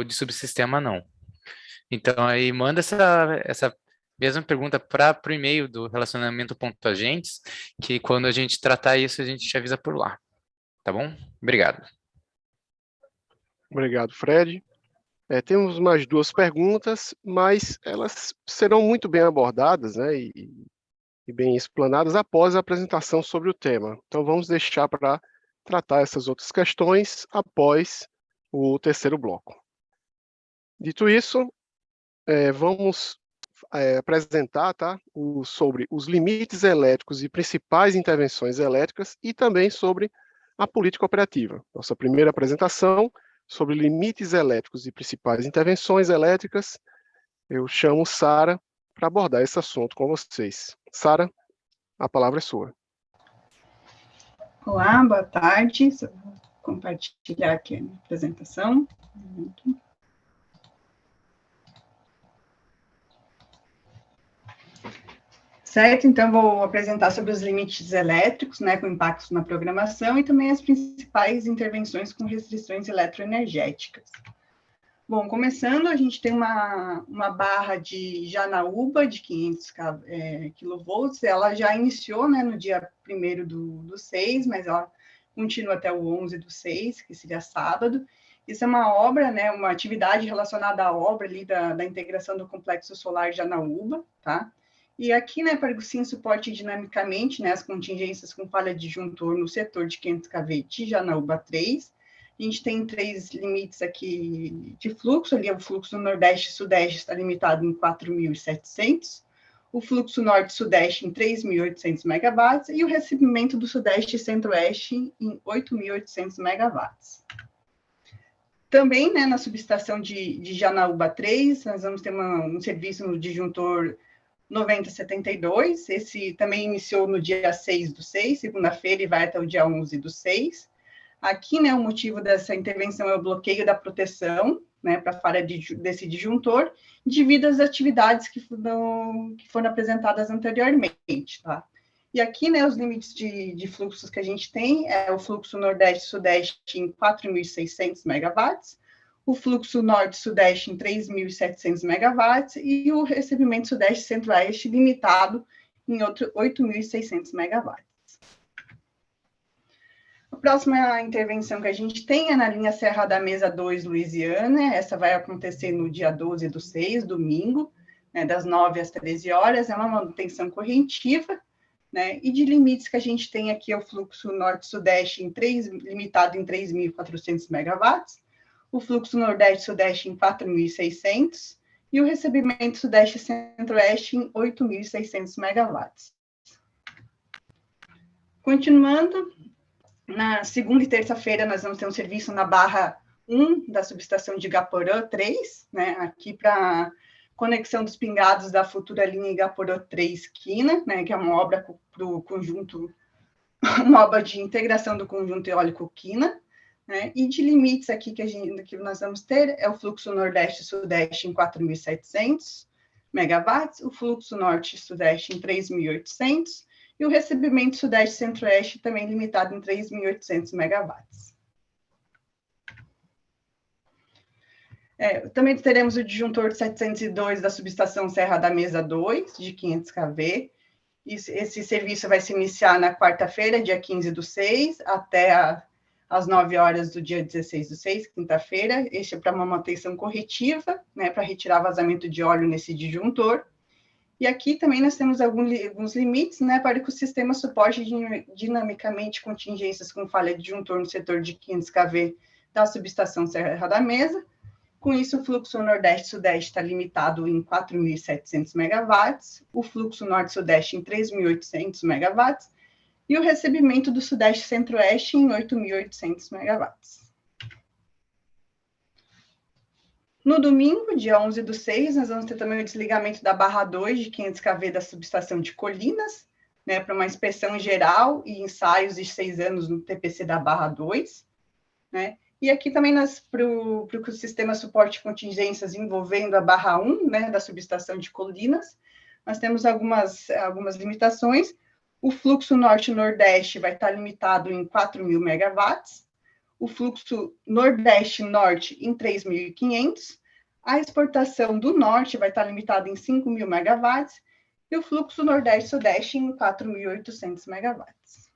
S2: de subsistema não. Então, aí manda essa mesma pergunta para o e-mail do relacionamento.agentes, que quando a gente tratar isso, a gente te avisa por lá. Tá bom? Obrigado.
S1: Obrigado, Fred. Temos mais duas perguntas, mas elas serão muito bem abordadas, né, e bem explanadas após a apresentação sobre o tema. Então, vamos deixar para tratar essas outras questões após o terceiro bloco. Dito isso, vamos apresentar, sobre os limites elétricos e principais intervenções elétricas e também sobre a política operativa. Nossa primeira apresentação sobre limites elétricos e principais intervenções elétricas. Eu chamo Sara para abordar esse assunto com vocês. Sara, a palavra é sua.
S8: Olá, boa tarde. Vou compartilhar aqui a minha apresentação. Certo, então vou apresentar sobre os limites elétricos, né, com impactos na programação e também as principais intervenções com restrições eletroenergéticas. Bom, começando, a gente tem uma barra de Janaúba de 500 kV, ela já iniciou, né, no dia 1º do 6, mas ela continua até o 11/6, que seria sábado. Isso é uma obra, né, uma atividade relacionada à obra ali da integração do complexo solar Janaúba, tá? E aqui, né, para sim suporte dinamicamente, né, as contingências com falha disjuntor no setor de 500 kV de Janaúba 3, a gente tem 3 limites aqui de fluxo, ali o fluxo Nordeste e Sudeste está limitado em 4.700, o fluxo Norte-Sudeste em 3.800 megawatts e o recebimento do Sudeste e Centro-Oeste em 8.800 megawatts. Também, né, na subestação de Janaúba 3, nós vamos ter um serviço no disjuntor 9072, esse também iniciou no dia 6/6, segunda-feira, e vai até o dia 11/6. Aqui, né, o motivo dessa intervenção é o bloqueio da proteção, né, para a falha desse disjuntor, devido às atividades que foram apresentadas anteriormente, tá? E aqui, né, os limites de fluxos que a gente tem é o fluxo Nordeste-Sudeste em 4.600 megawatts, o fluxo Norte-Sudeste em 3.700 megawatts e o recebimento Sudeste-Centro-Oeste limitado em 8.600 megawatts. A próxima intervenção que a gente tem é na linha Serra da Mesa 2, Louisiana. Essa vai acontecer no dia 12/6, domingo, né, das 9 às 13 horas. É uma manutenção correntiva, né, e de limites que a gente tem aqui é o fluxo Norte-Sudeste limitado em 3.400 megawatts, o fluxo Nordeste-Sudeste em 4.600 e o recebimento Sudeste-Centro-Oeste em 8.600 megawatts. Continuando, na segunda e terça-feira nós vamos ter um serviço na barra 1 da subestação de Igaporã 3, né, aqui para conexão dos pingados da futura linha Igaporã 3-Quina, né, que é uma obra para o conjunto, uma obra de integração do conjunto eólico Quina, né, e de limites aqui que nós vamos ter é o fluxo nordeste-sudeste em 4.700 megawatts, o fluxo norte-sudeste em 3.800 e o recebimento sudeste-centro-oeste também limitado em 3.800 megawatts. Também teremos o disjuntor 702 da subestação Serra da Mesa 2, de 500 kV. Esse serviço vai se iniciar na quarta-feira, dia 15/6, até às 9 horas do dia 16/6, quinta-feira. Este é para uma manutenção corretiva, né, para retirar vazamento de óleo nesse disjuntor. E aqui também nós temos alguns limites, né, para que o sistema suporte dinamicamente contingências com falha de disjuntor no setor de 500 kV da subestação Serra da Mesa. Com isso, o fluxo nordeste-sudeste está limitado em 4.700 megawatts, o fluxo norte-sudeste em 3.800 megawatts e o recebimento do sudeste-centro-oeste em 8.800 megawatts. No domingo, dia 11/6, nós vamos ter também o desligamento da barra 2 de 500 kV da subestação de Colinas, né, para uma inspeção geral e ensaios de 6 anos no TPC da barra 2, né? E aqui também, para o sistema suporte contingências envolvendo a barra 1, né, da subestação de Colinas, nós temos algumas limitações. O fluxo norte-nordeste vai estar limitado em 4.000 megawatts, o fluxo nordeste-norte em 3.500, a exportação do norte vai estar limitada em 5.000 megawatts e o fluxo nordeste-sudeste em 4.800 megawatts.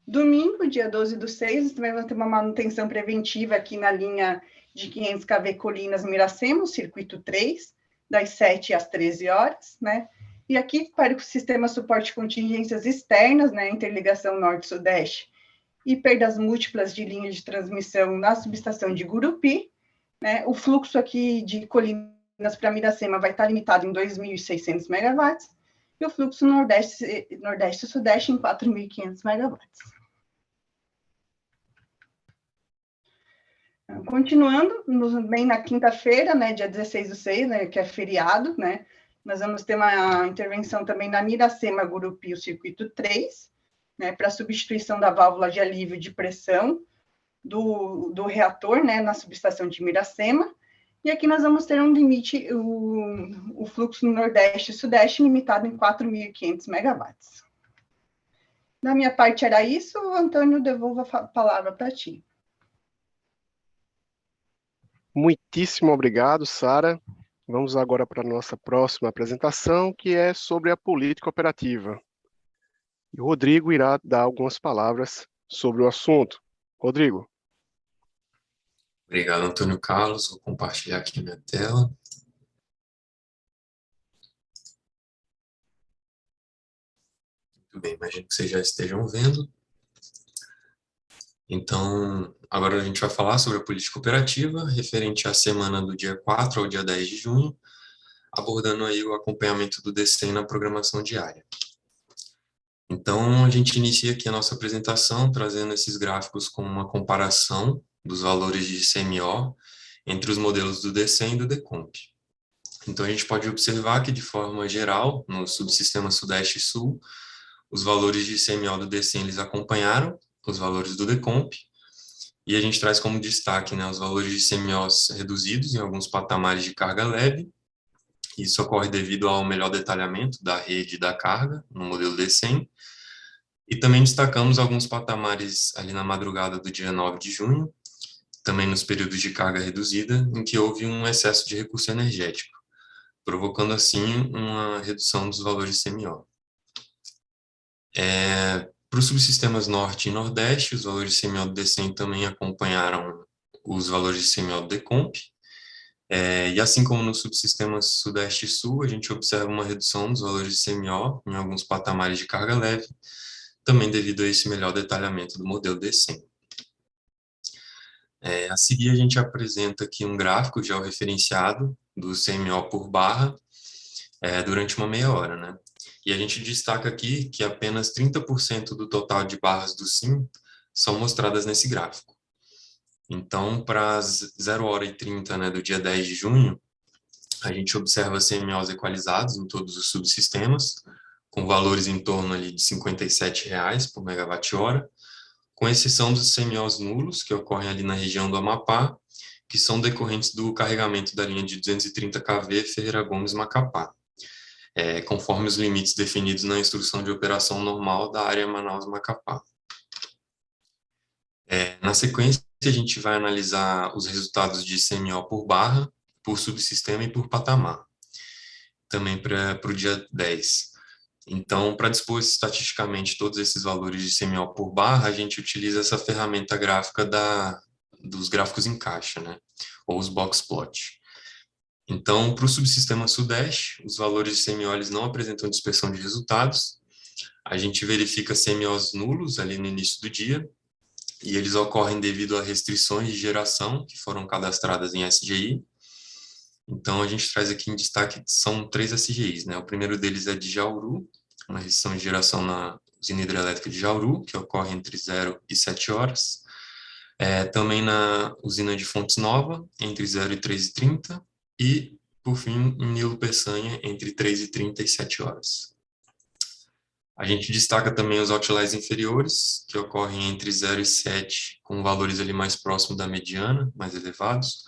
S8: Domingo, dia 12/6, também vamos ter uma manutenção preventiva aqui na linha de 500 kV Colinas Miracema, o circuito 3, das 7 às 13 horas, né? E aqui, para o sistema suporte contingências externas, né, interligação norte-sudeste e perdas múltiplas de linha de transmissão na subestação de Gurupi, né, o fluxo aqui de Colinas para Miracema vai estar limitado em 2.600 megawatts e o fluxo nordeste-sudeste em 4.500 megawatts. Continuando, bem na quinta-feira, né, dia 16/6, né, que é feriado, né, nós vamos ter uma intervenção também na Miracema Gurupi, o circuito 3, né, para substituição da válvula de alívio de pressão do reator, né, na subestação de Miracema. E aqui nós vamos ter um limite, o fluxo no Nordeste e Sudeste limitado em 4.500 megawatts. Da minha parte era isso, Antônio, devolvo a palavra para ti.
S1: Muitíssimo obrigado, Sara. Vamos agora para a nossa próxima apresentação, que é sobre a política operativa. E o Rodrigo irá dar algumas palavras sobre o assunto. Rodrigo.
S9: Obrigado, Antônio Carlos. Vou compartilhar aqui a minha tela. Muito bem, imagino que vocês já estejam vendo. Então, agora a gente vai falar sobre a política operativa, referente à semana do dia 4 ao dia 10 de junho, abordando aí o acompanhamento do DCEM na programação diária. Então, a gente inicia aqui a nossa apresentação, trazendo esses gráficos com uma comparação dos valores de CMO entre os modelos do DCEM e do DECOMP. Então, a gente pode observar que, de forma geral, no subsistema Sudeste e Sul, os valores de CMO do DCEM eles acompanharam os valores do DECOMP, e a gente traz como destaque, né, os valores de CMOs reduzidos em alguns patamares de carga leve. Isso ocorre devido ao melhor detalhamento da rede e da carga no modelo DCEM, e também destacamos alguns patamares ali na madrugada do dia 9 de junho, também nos períodos de carga reduzida, em que houve um excesso de recurso energético, provocando assim uma redução dos valores de CMO. Para os subsistemas Norte e Nordeste, os valores de CMO do DCEM também acompanharam os valores de CMO do DECOMP, e assim como nos subsistemas Sudeste e Sul, a gente observa uma redução dos valores de CMO em alguns patamares de carga leve, também devido a esse melhor detalhamento do modelo DCEM. A seguir, a gente apresenta aqui um gráfico georreferenciado do CMO por barra durante uma meia hora, né? E a gente destaca aqui que apenas 30% do total de barras do SIM são mostradas nesse gráfico. Então, para as 0h30, né, do dia 10 de junho, a gente observa CMOs equalizados em todos os subsistemas, com valores em torno ali de R$ 57,00 por megawatt-hora, com exceção dos CMOs nulos, que ocorrem ali na região do Amapá, que são decorrentes do carregamento da linha de 230 kV Ferreira Gomes-Macapá, conforme os limites definidos na instrução de operação normal da área Manaus-Macapá. Na sequência, a gente vai analisar os resultados de CMO por barra, por subsistema e por patamar, também para o dia 10. Então, para dispor estatisticamente todos esses valores de CMO por barra, a gente utiliza essa ferramenta gráfica dos gráficos em caixa, né? Ou os box plot. Então, para o subsistema Sudeste, os valores de CMO eles não apresentam dispersão de resultados. A gente verifica CMOs nulos ali no início do dia, e eles ocorrem devido a restrições de geração que foram cadastradas em SGI. Então, a gente traz aqui em destaque, são 3 SGIs, né? O primeiro deles é de Jauru, uma restrição de geração na usina hidrelétrica de Jauru, que ocorre entre 0 e 7 horas. Também na usina de Fontes Nova, entre 0 e 3h30. E, por fim, em Nilo Peçanha, entre 3h30 e 7 horas. A gente destaca também os outliers inferiores, que ocorrem entre 0 e 7, com valores ali mais próximos da mediana, mais elevados.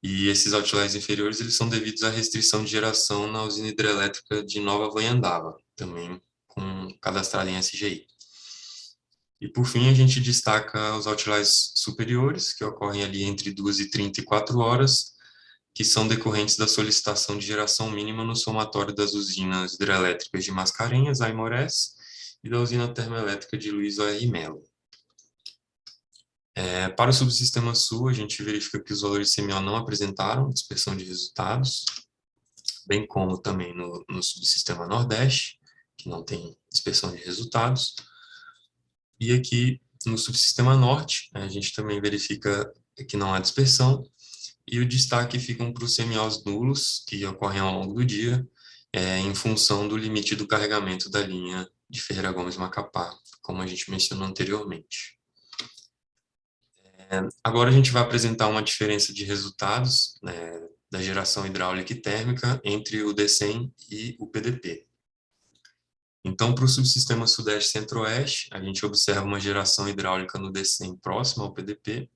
S9: E esses outliers inferiores eles são devidos à restrição de geração na usina hidrelétrica de Nova Vanhandava, também cadastrada em SGI. E, por fim, a gente destaca os outliers superiores, que ocorrem ali entre 2h30 e 4 horas, que são decorrentes da solicitação de geração mínima no somatório das usinas hidrelétricas de Mascarenhas, Aimorés, e da usina termoelétrica de Luiz O.R. Melo. Para o subsistema Sul, a gente verifica que os valores CMO não apresentaram dispersão de resultados, bem como também no subsistema Nordeste, que não tem dispersão de resultados. E aqui, no subsistema Norte, a gente também verifica que não há dispersão, e o destaque ficam para os CMOs nulos, que ocorrem ao longo do dia, em função do limite do carregamento da linha de Ferreira Gomes-Macapá, como a gente mencionou anteriormente. Agora a gente vai apresentar uma diferença de resultados, né, da geração hidráulica e térmica entre o DECEM e o PDP. Então, para o subsistema Sudeste Centro-Oeste, a gente observa uma geração hidráulica no DECEM próxima ao PDP,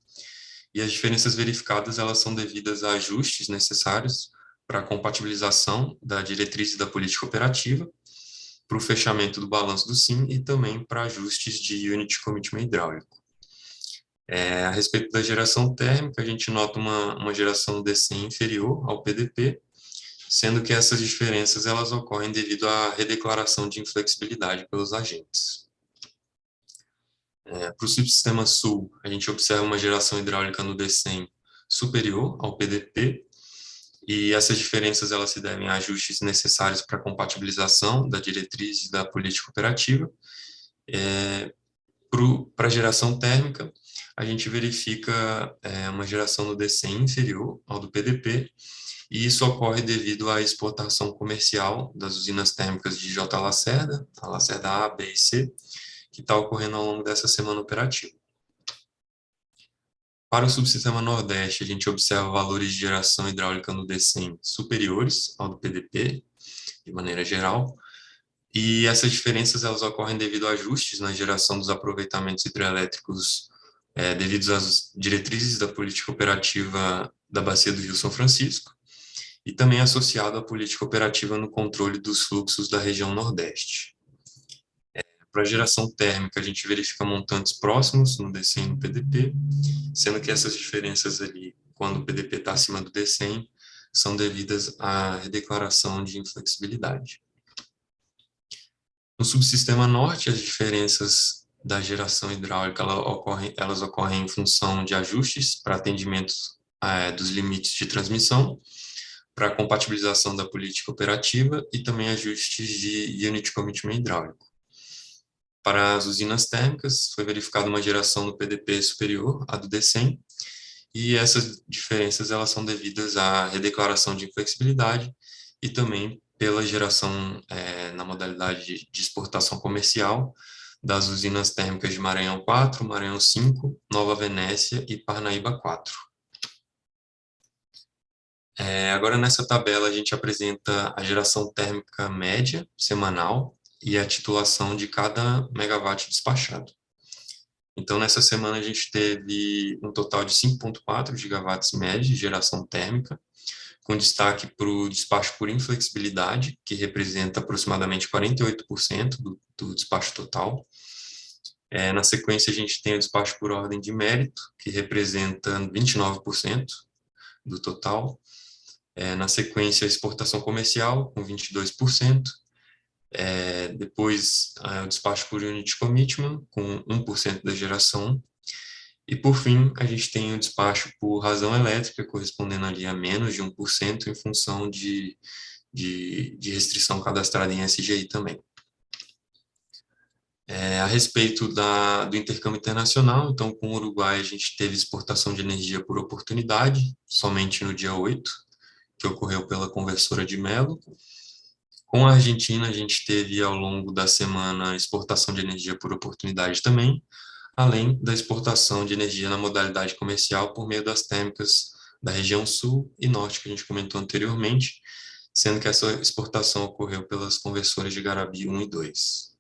S9: e as diferenças verificadas elas são devidas a ajustes necessários para a compatibilização da diretriz da política operativa, para o fechamento do balanço do SIM e também para ajustes de Unit Commitment hidráulico. A respeito da geração térmica, a gente nota uma geração DECEM inferior ao PDP, sendo que essas diferenças elas ocorrem devido à redeclaração de inflexibilidade pelos agentes. Para o subsistema Sul, a gente observa uma geração hidráulica no DECEM superior ao PDP, e essas diferenças elas se devem a ajustes necessários para a compatibilização da diretriz da política operativa. Para a geração térmica, a gente verifica uma geração no DECEM inferior ao do PDP, e isso ocorre devido à exportação comercial das usinas térmicas de J. Lacerda, a Lacerda A, B e C, que está ocorrendo ao longo dessa semana operativa. Para o subsistema Nordeste, a gente observa valores de geração hidráulica no DECEM superiores ao do PDP, de maneira geral, e essas diferenças elas ocorrem devido a ajustes na geração dos aproveitamentos hidrelétricos devidos às diretrizes da política operativa da Bacia do Rio São Francisco, e também associado à política operativa no controle dos fluxos da região Nordeste. Para a geração térmica, a gente verifica montantes próximos no DECEM e no PDP, sendo que essas diferenças ali, quando o PDP está acima do DECEM, são devidas à redeclaração de inflexibilidade. No subsistema Norte, as diferenças da geração hidráulica elas ocorrem em função de ajustes para atendimento dos limites de transmissão, para a compatibilização da política operativa e também ajustes de Unit Commitment hidráulico. Para as usinas térmicas, foi verificada uma geração no PDP superior à do DECEM, e essas diferenças elas são devidas à redeclaração de inflexibilidade e também pela geração na modalidade de exportação comercial das usinas térmicas de Maranhão 4, Maranhão 5, Nova Venécia e Parnaíba 4. Agora, nessa tabela, a gente apresenta a geração térmica média semanal e a titulação de cada megawatt despachado. Então, nessa semana, a gente teve um total de 5,4 gigawatts média de geração térmica, com destaque para o despacho por inflexibilidade, que representa aproximadamente 48% do despacho total. Na sequência, a gente tem o despacho por ordem de mérito, que representa 29% do total. Na sequência, a exportação comercial, com 22%. Depois, o despacho por unit commitment, com 1% da geração. E, por fim, a gente tem o despacho por razão elétrica, correspondendo ali a menos de 1%, em função de restrição cadastrada em SGI também. A respeito do intercâmbio internacional, então, com o Uruguai, a gente teve exportação de energia por oportunidade, somente no dia 8, que ocorreu pela conversora de Melo. Com a Argentina, a gente teve, ao longo da semana, exportação de energia por oportunidade também, além da exportação de energia na modalidade comercial por meio das térmicas da região sul e norte, que a gente comentou anteriormente, sendo que essa exportação ocorreu pelas conversoras de Garabi 1 e 2.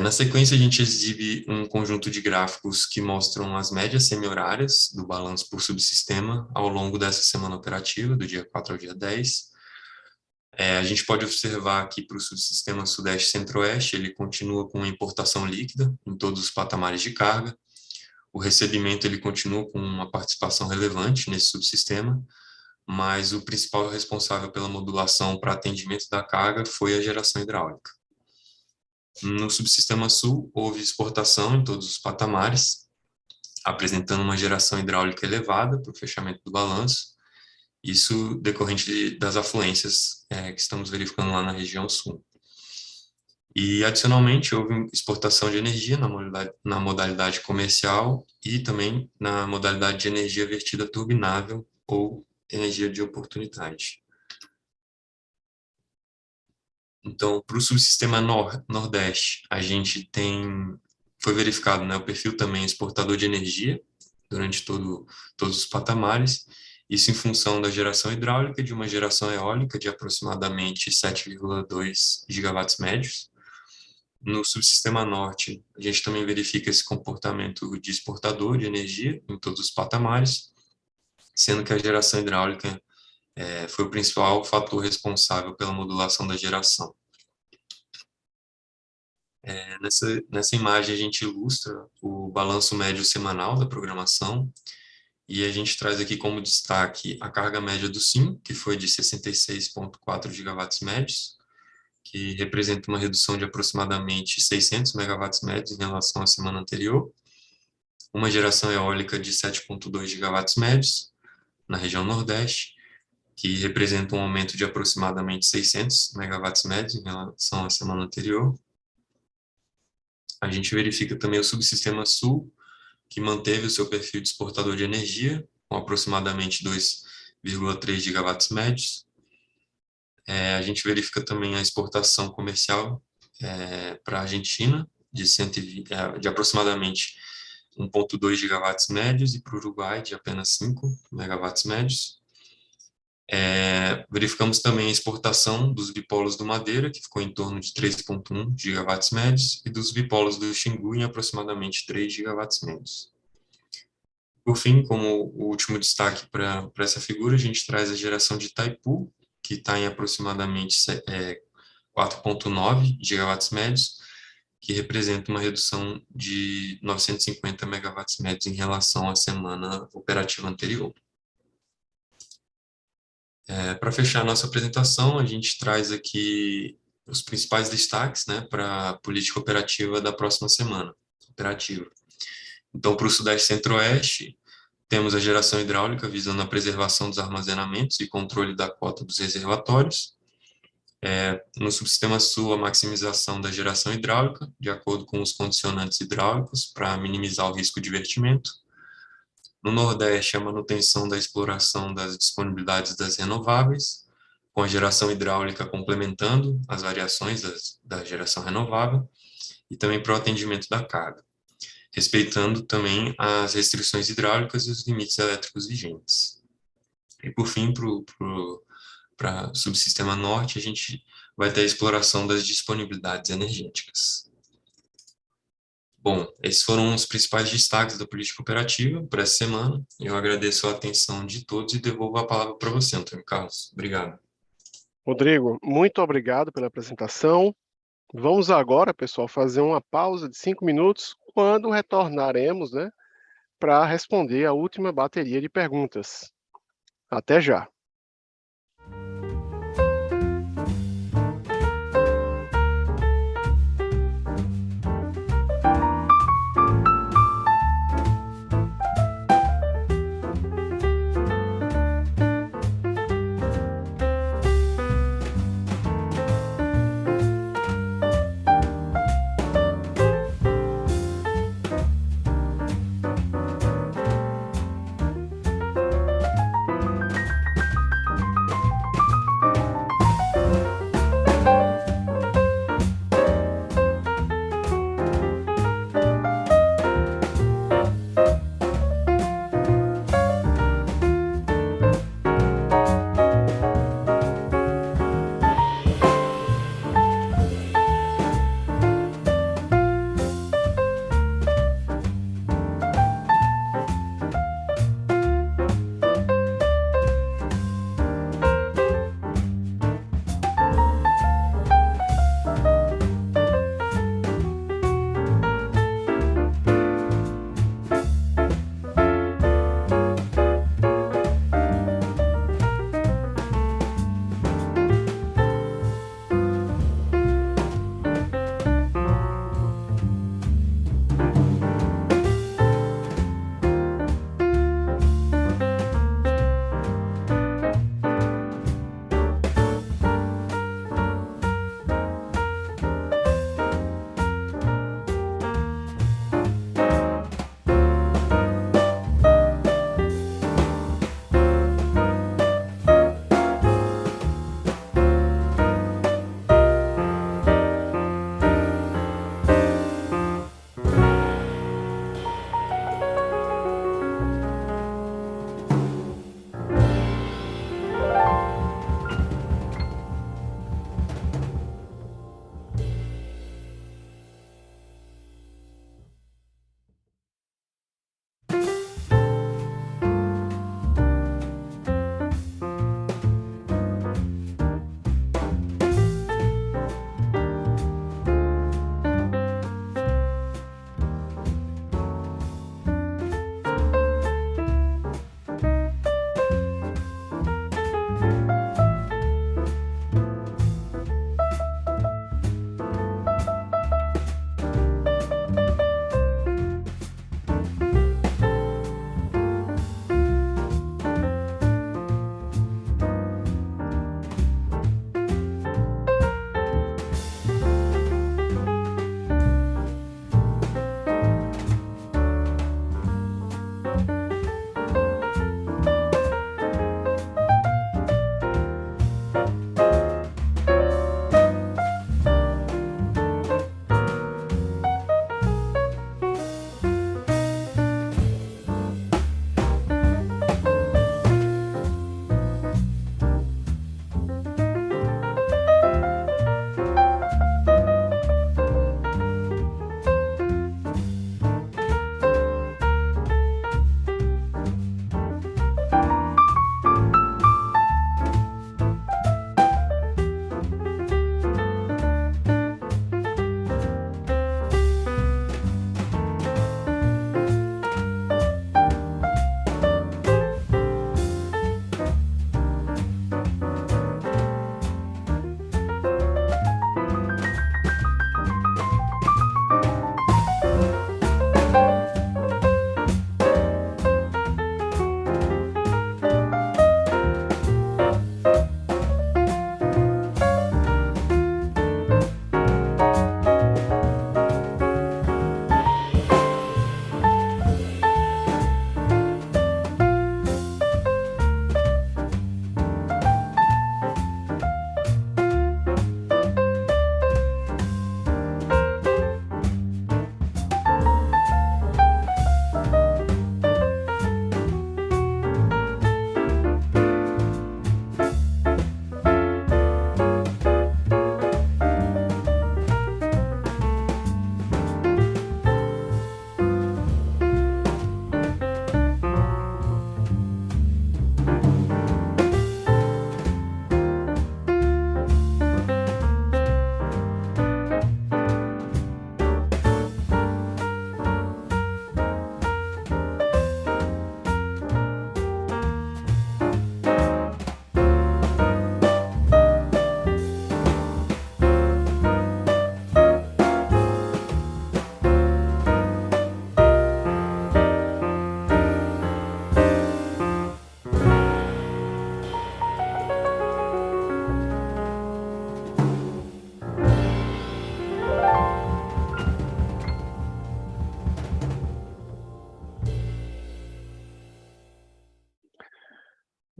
S9: Na sequência, a gente exibe um conjunto de gráficos que mostram as médias semi-horárias do balanço por subsistema ao longo dessa semana operativa, do dia 4 ao dia 10. A gente pode observar aqui para o subsistema Sudeste Centro-Oeste, ele continua com uma importação líquida em todos os patamares de carga. O recebimento ele continua com uma participação relevante nesse subsistema, mas o principal responsável pela modulação para atendimento da carga foi a geração hidráulica. No subsistema Sul, houve exportação em todos os patamares, apresentando uma geração hidráulica elevada para o fechamento do balanço, isso decorrente das afluências que estamos verificando lá na região Sul. E, adicionalmente, houve exportação de energia na modalidade comercial e também na modalidade de energia vertida turbinável ou energia de oportunidade. Então, para o subsistema Nordeste, a gente foi verificado, né, o perfil também exportador de energia durante todos os patamares, isso em função da geração hidráulica e de uma geração eólica de aproximadamente 7,2 gigawatts médios. No subsistema Norte, a gente também verifica esse comportamento de exportador de energia em todos os patamares, sendo que a geração hidráulica foi o principal fator responsável pela modulação da geração. Nessa imagem, a gente ilustra o balanço médio semanal da programação, e a gente traz aqui como destaque a carga média do SIM, que foi de 66,4 gigawatts médios, que representa uma redução de aproximadamente 600 megawatts médios em relação à semana anterior, uma geração eólica de 7,2 gigawatts médios na região Nordeste, que representa um aumento de aproximadamente 600 megawatts médios em relação à semana anterior. A gente verifica também o subsistema Sul, que manteve o seu perfil de exportador de energia, com aproximadamente 2,3 gigawatts médios. A gente verifica também a exportação comercial para a Argentina, de aproximadamente 1,2 gigawatts médios, e para o Uruguai, de apenas 5 megawatts médios. Verificamos também a exportação dos bipolos do Madeira, que ficou em torno de 3,1 gigawatts médios, e dos bipolos do Xingu em aproximadamente 3 gigawatts médios. Por fim, como o último destaque para essa figura, a gente traz a geração de Itaipu, que está em aproximadamente 4,9 gigawatts médios, que representa uma redução de 950 megawatts médios em relação à semana operativa anterior. Para fechar a nossa apresentação, a gente traz aqui os principais destaques, né, para a política operativa da próxima semana operativa. Então, para o Sudeste Centro-Oeste, temos a geração hidráulica visando a preservação dos armazenamentos e controle da cota dos reservatórios. No subsistema Sul, a maximização da geração hidráulica, de acordo com os condicionantes hidráulicos, para minimizar o risco de vertimento. No Nordeste, a manutenção da exploração das disponibilidades das renováveis, com a geração hidráulica complementando as variações da geração renovável e também para o atendimento da carga, respeitando também as restrições hidráulicas e os limites elétricos vigentes. E, por fim, para o subsistema norte, a gente vai ter a exploração das disponibilidades energêticas. Bom, esses foram os principais destaques da política operativa para essa semana. Eu agradeço a atenção de todos e devolvo a palavra para você, Antônio Carlos. Obrigado.
S1: Rodrigo, muito obrigado pela apresentação. Vamos agora, pessoal, fazer uma pausa de 5 minutos, quando retornaremos, né, para responder a última bateria de perguntas. Até já.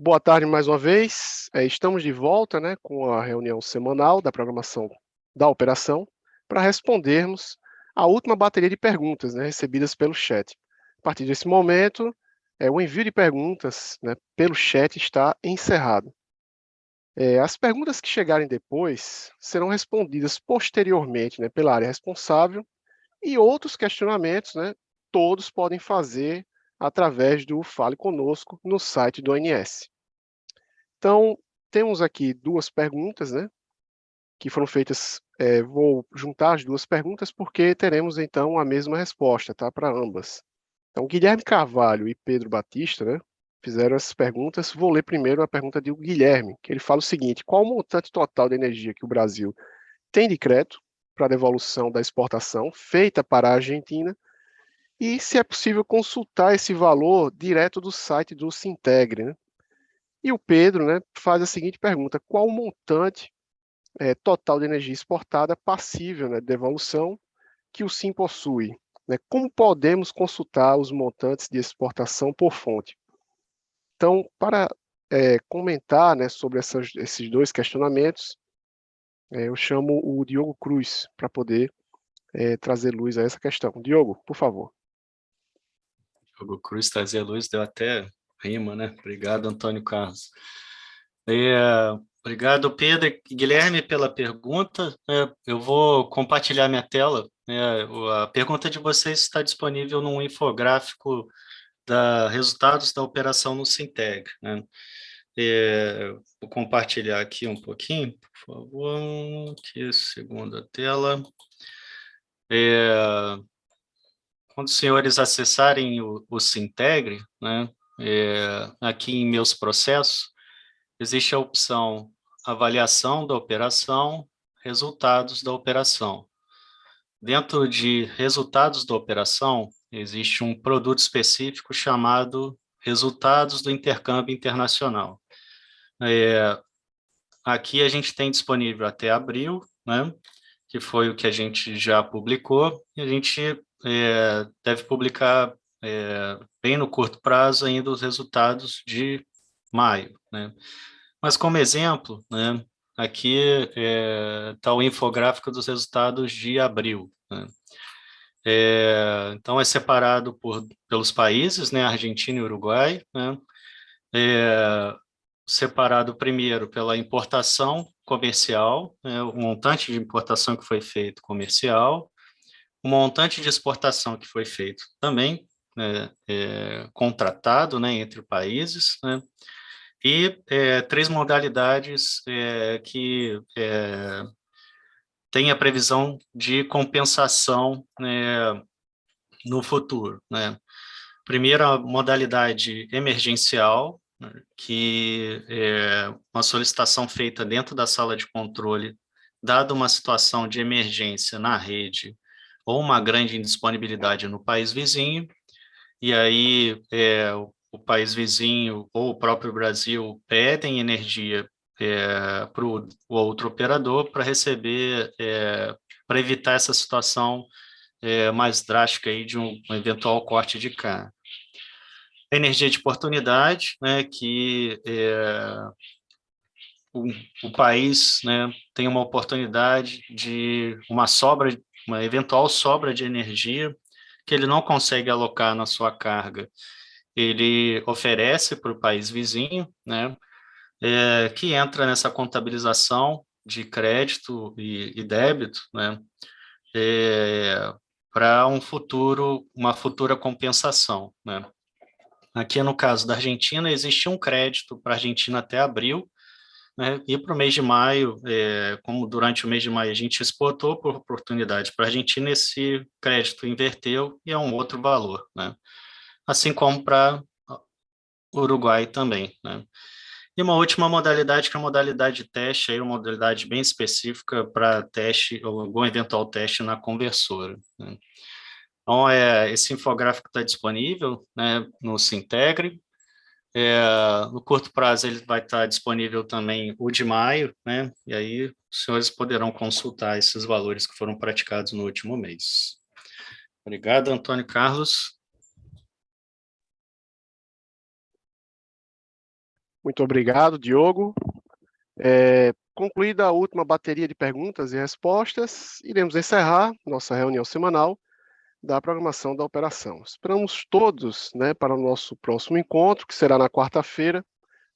S1: Boa tarde mais uma vez. Estamos de volta, né, com a reunião semanal da programação da operação para respondermos a última bateria de perguntas, né, recebidas pelo chat. A partir desse momento, o envio de perguntas, né, pelo chat está encerrado. As perguntas que chegarem depois serão respondidas posteriormente, né, pela área responsável, e outros questionamentos, né, todos podem fazer através do Fale Conosco no site do ONS. Então, temos aqui duas perguntas, né, que foram feitas. Vou juntar as duas perguntas porque teremos então a mesma resposta, tá, para ambas. Então, Guilherme Carvalho e Pedro Batista, né, fizeram essas perguntas. Vou ler primeiro a pergunta do Guilherme, que ele fala o seguinte: qual o montante total de energia que o Brasil tem de crédito para a devolução da exportação feita para a Argentina? E se é possível consultar esse valor direto do site do Sintegre, né? E o Pedro, né, faz a seguinte pergunta: qual o montante total de energia exportada passível, né, de devolução que o SIM possui? Né? Como podemos consultar os montantes de exportação por fonte? Então, para comentar, né, sobre esses dois questionamentos, eu chamo o Diogo Cruz para poder trazer luz a essa questão. Diogo, por favor.
S10: Diogo Cruz trazer luz, deu até rima, né? Obrigado, Antônio Carlos. Obrigado, Pedro e Guilherme, pela pergunta. Eu vou compartilhar minha tela. A pergunta de vocês está disponível num infográfico resultados da operação no Sinteg, né? Vou compartilhar aqui um pouquinho, por favor. Aqui, segunda tela. Quando os senhores acessarem o Sintegre, né, aqui em Meus Processos, existe a opção Avaliação da Operação, Resultados da Operação. Dentro de Resultados da Operação, existe um produto específico chamado Resultados do Intercâmbio Internacional. Aqui a gente tem disponível até abril, né, que foi o que a gente já publicou, e a gente deve publicar bem no curto prazo ainda os resultados de maio, né? Mas como exemplo, né, aqui está o infográfico dos resultados de abril, né? Então é separado pelos países, né, Argentina e Uruguai, né? Separado primeiro pela importação comercial, né, o montante de importação que foi feito comercial, o montante de exportação que foi feito também, né, contratado, né, entre países, né, e três modalidades que têm a previsão de compensação, né, no futuro, né. Primeira modalidade emergencial, que é uma solicitação feita dentro da sala de controle, dada uma situação de emergência na rede ou uma grande indisponibilidade no país vizinho, e aí o país vizinho ou o próprio Brasil pedem energia para o outro operador para receber, para evitar essa situação mais drástica aí de um eventual corte de carga. Energia de oportunidade, né, que o país, né, tem uma oportunidade de uma eventual sobra de energia que ele não consegue alocar na sua carga. Ele oferece para o país vizinho, né, que entra nessa contabilização de crédito e débito, né, para uma futura compensação, né. Aqui no caso da Argentina, existia um crédito para a Argentina até abril, né, e para o mês de maio, como durante o mês de maio a gente exportou por oportunidade para a Argentina, esse crédito inverteu e é um outro valor, né, assim como para o Uruguai também, né. E uma última modalidade, que é a modalidade de teste, aí uma modalidade bem específica para teste, ou algum eventual teste na conversora, né. Então, esse infográfico está disponível, né, no Sintegre. No curto prazo, ele vai estar disponível também o de maio, né, e aí os senhores poderão consultar esses valores que foram praticados no último mês. Obrigado, Antônio Carlos.
S1: Muito obrigado, Diogo. Concluída a última bateria de perguntas e respostas, iremos encerrar nossa reunião semanal da programação da operação. Esperamos todos, né, para o nosso próximo encontro, que será na quarta-feira,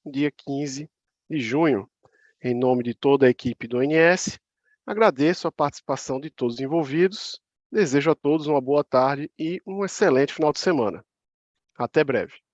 S1: dia 15 de junho. Em nome de toda a equipe do ONS, agradeço a participação de todos os envolvidos, desejo a todos uma boa tarde e um excelente final de semana. Até breve.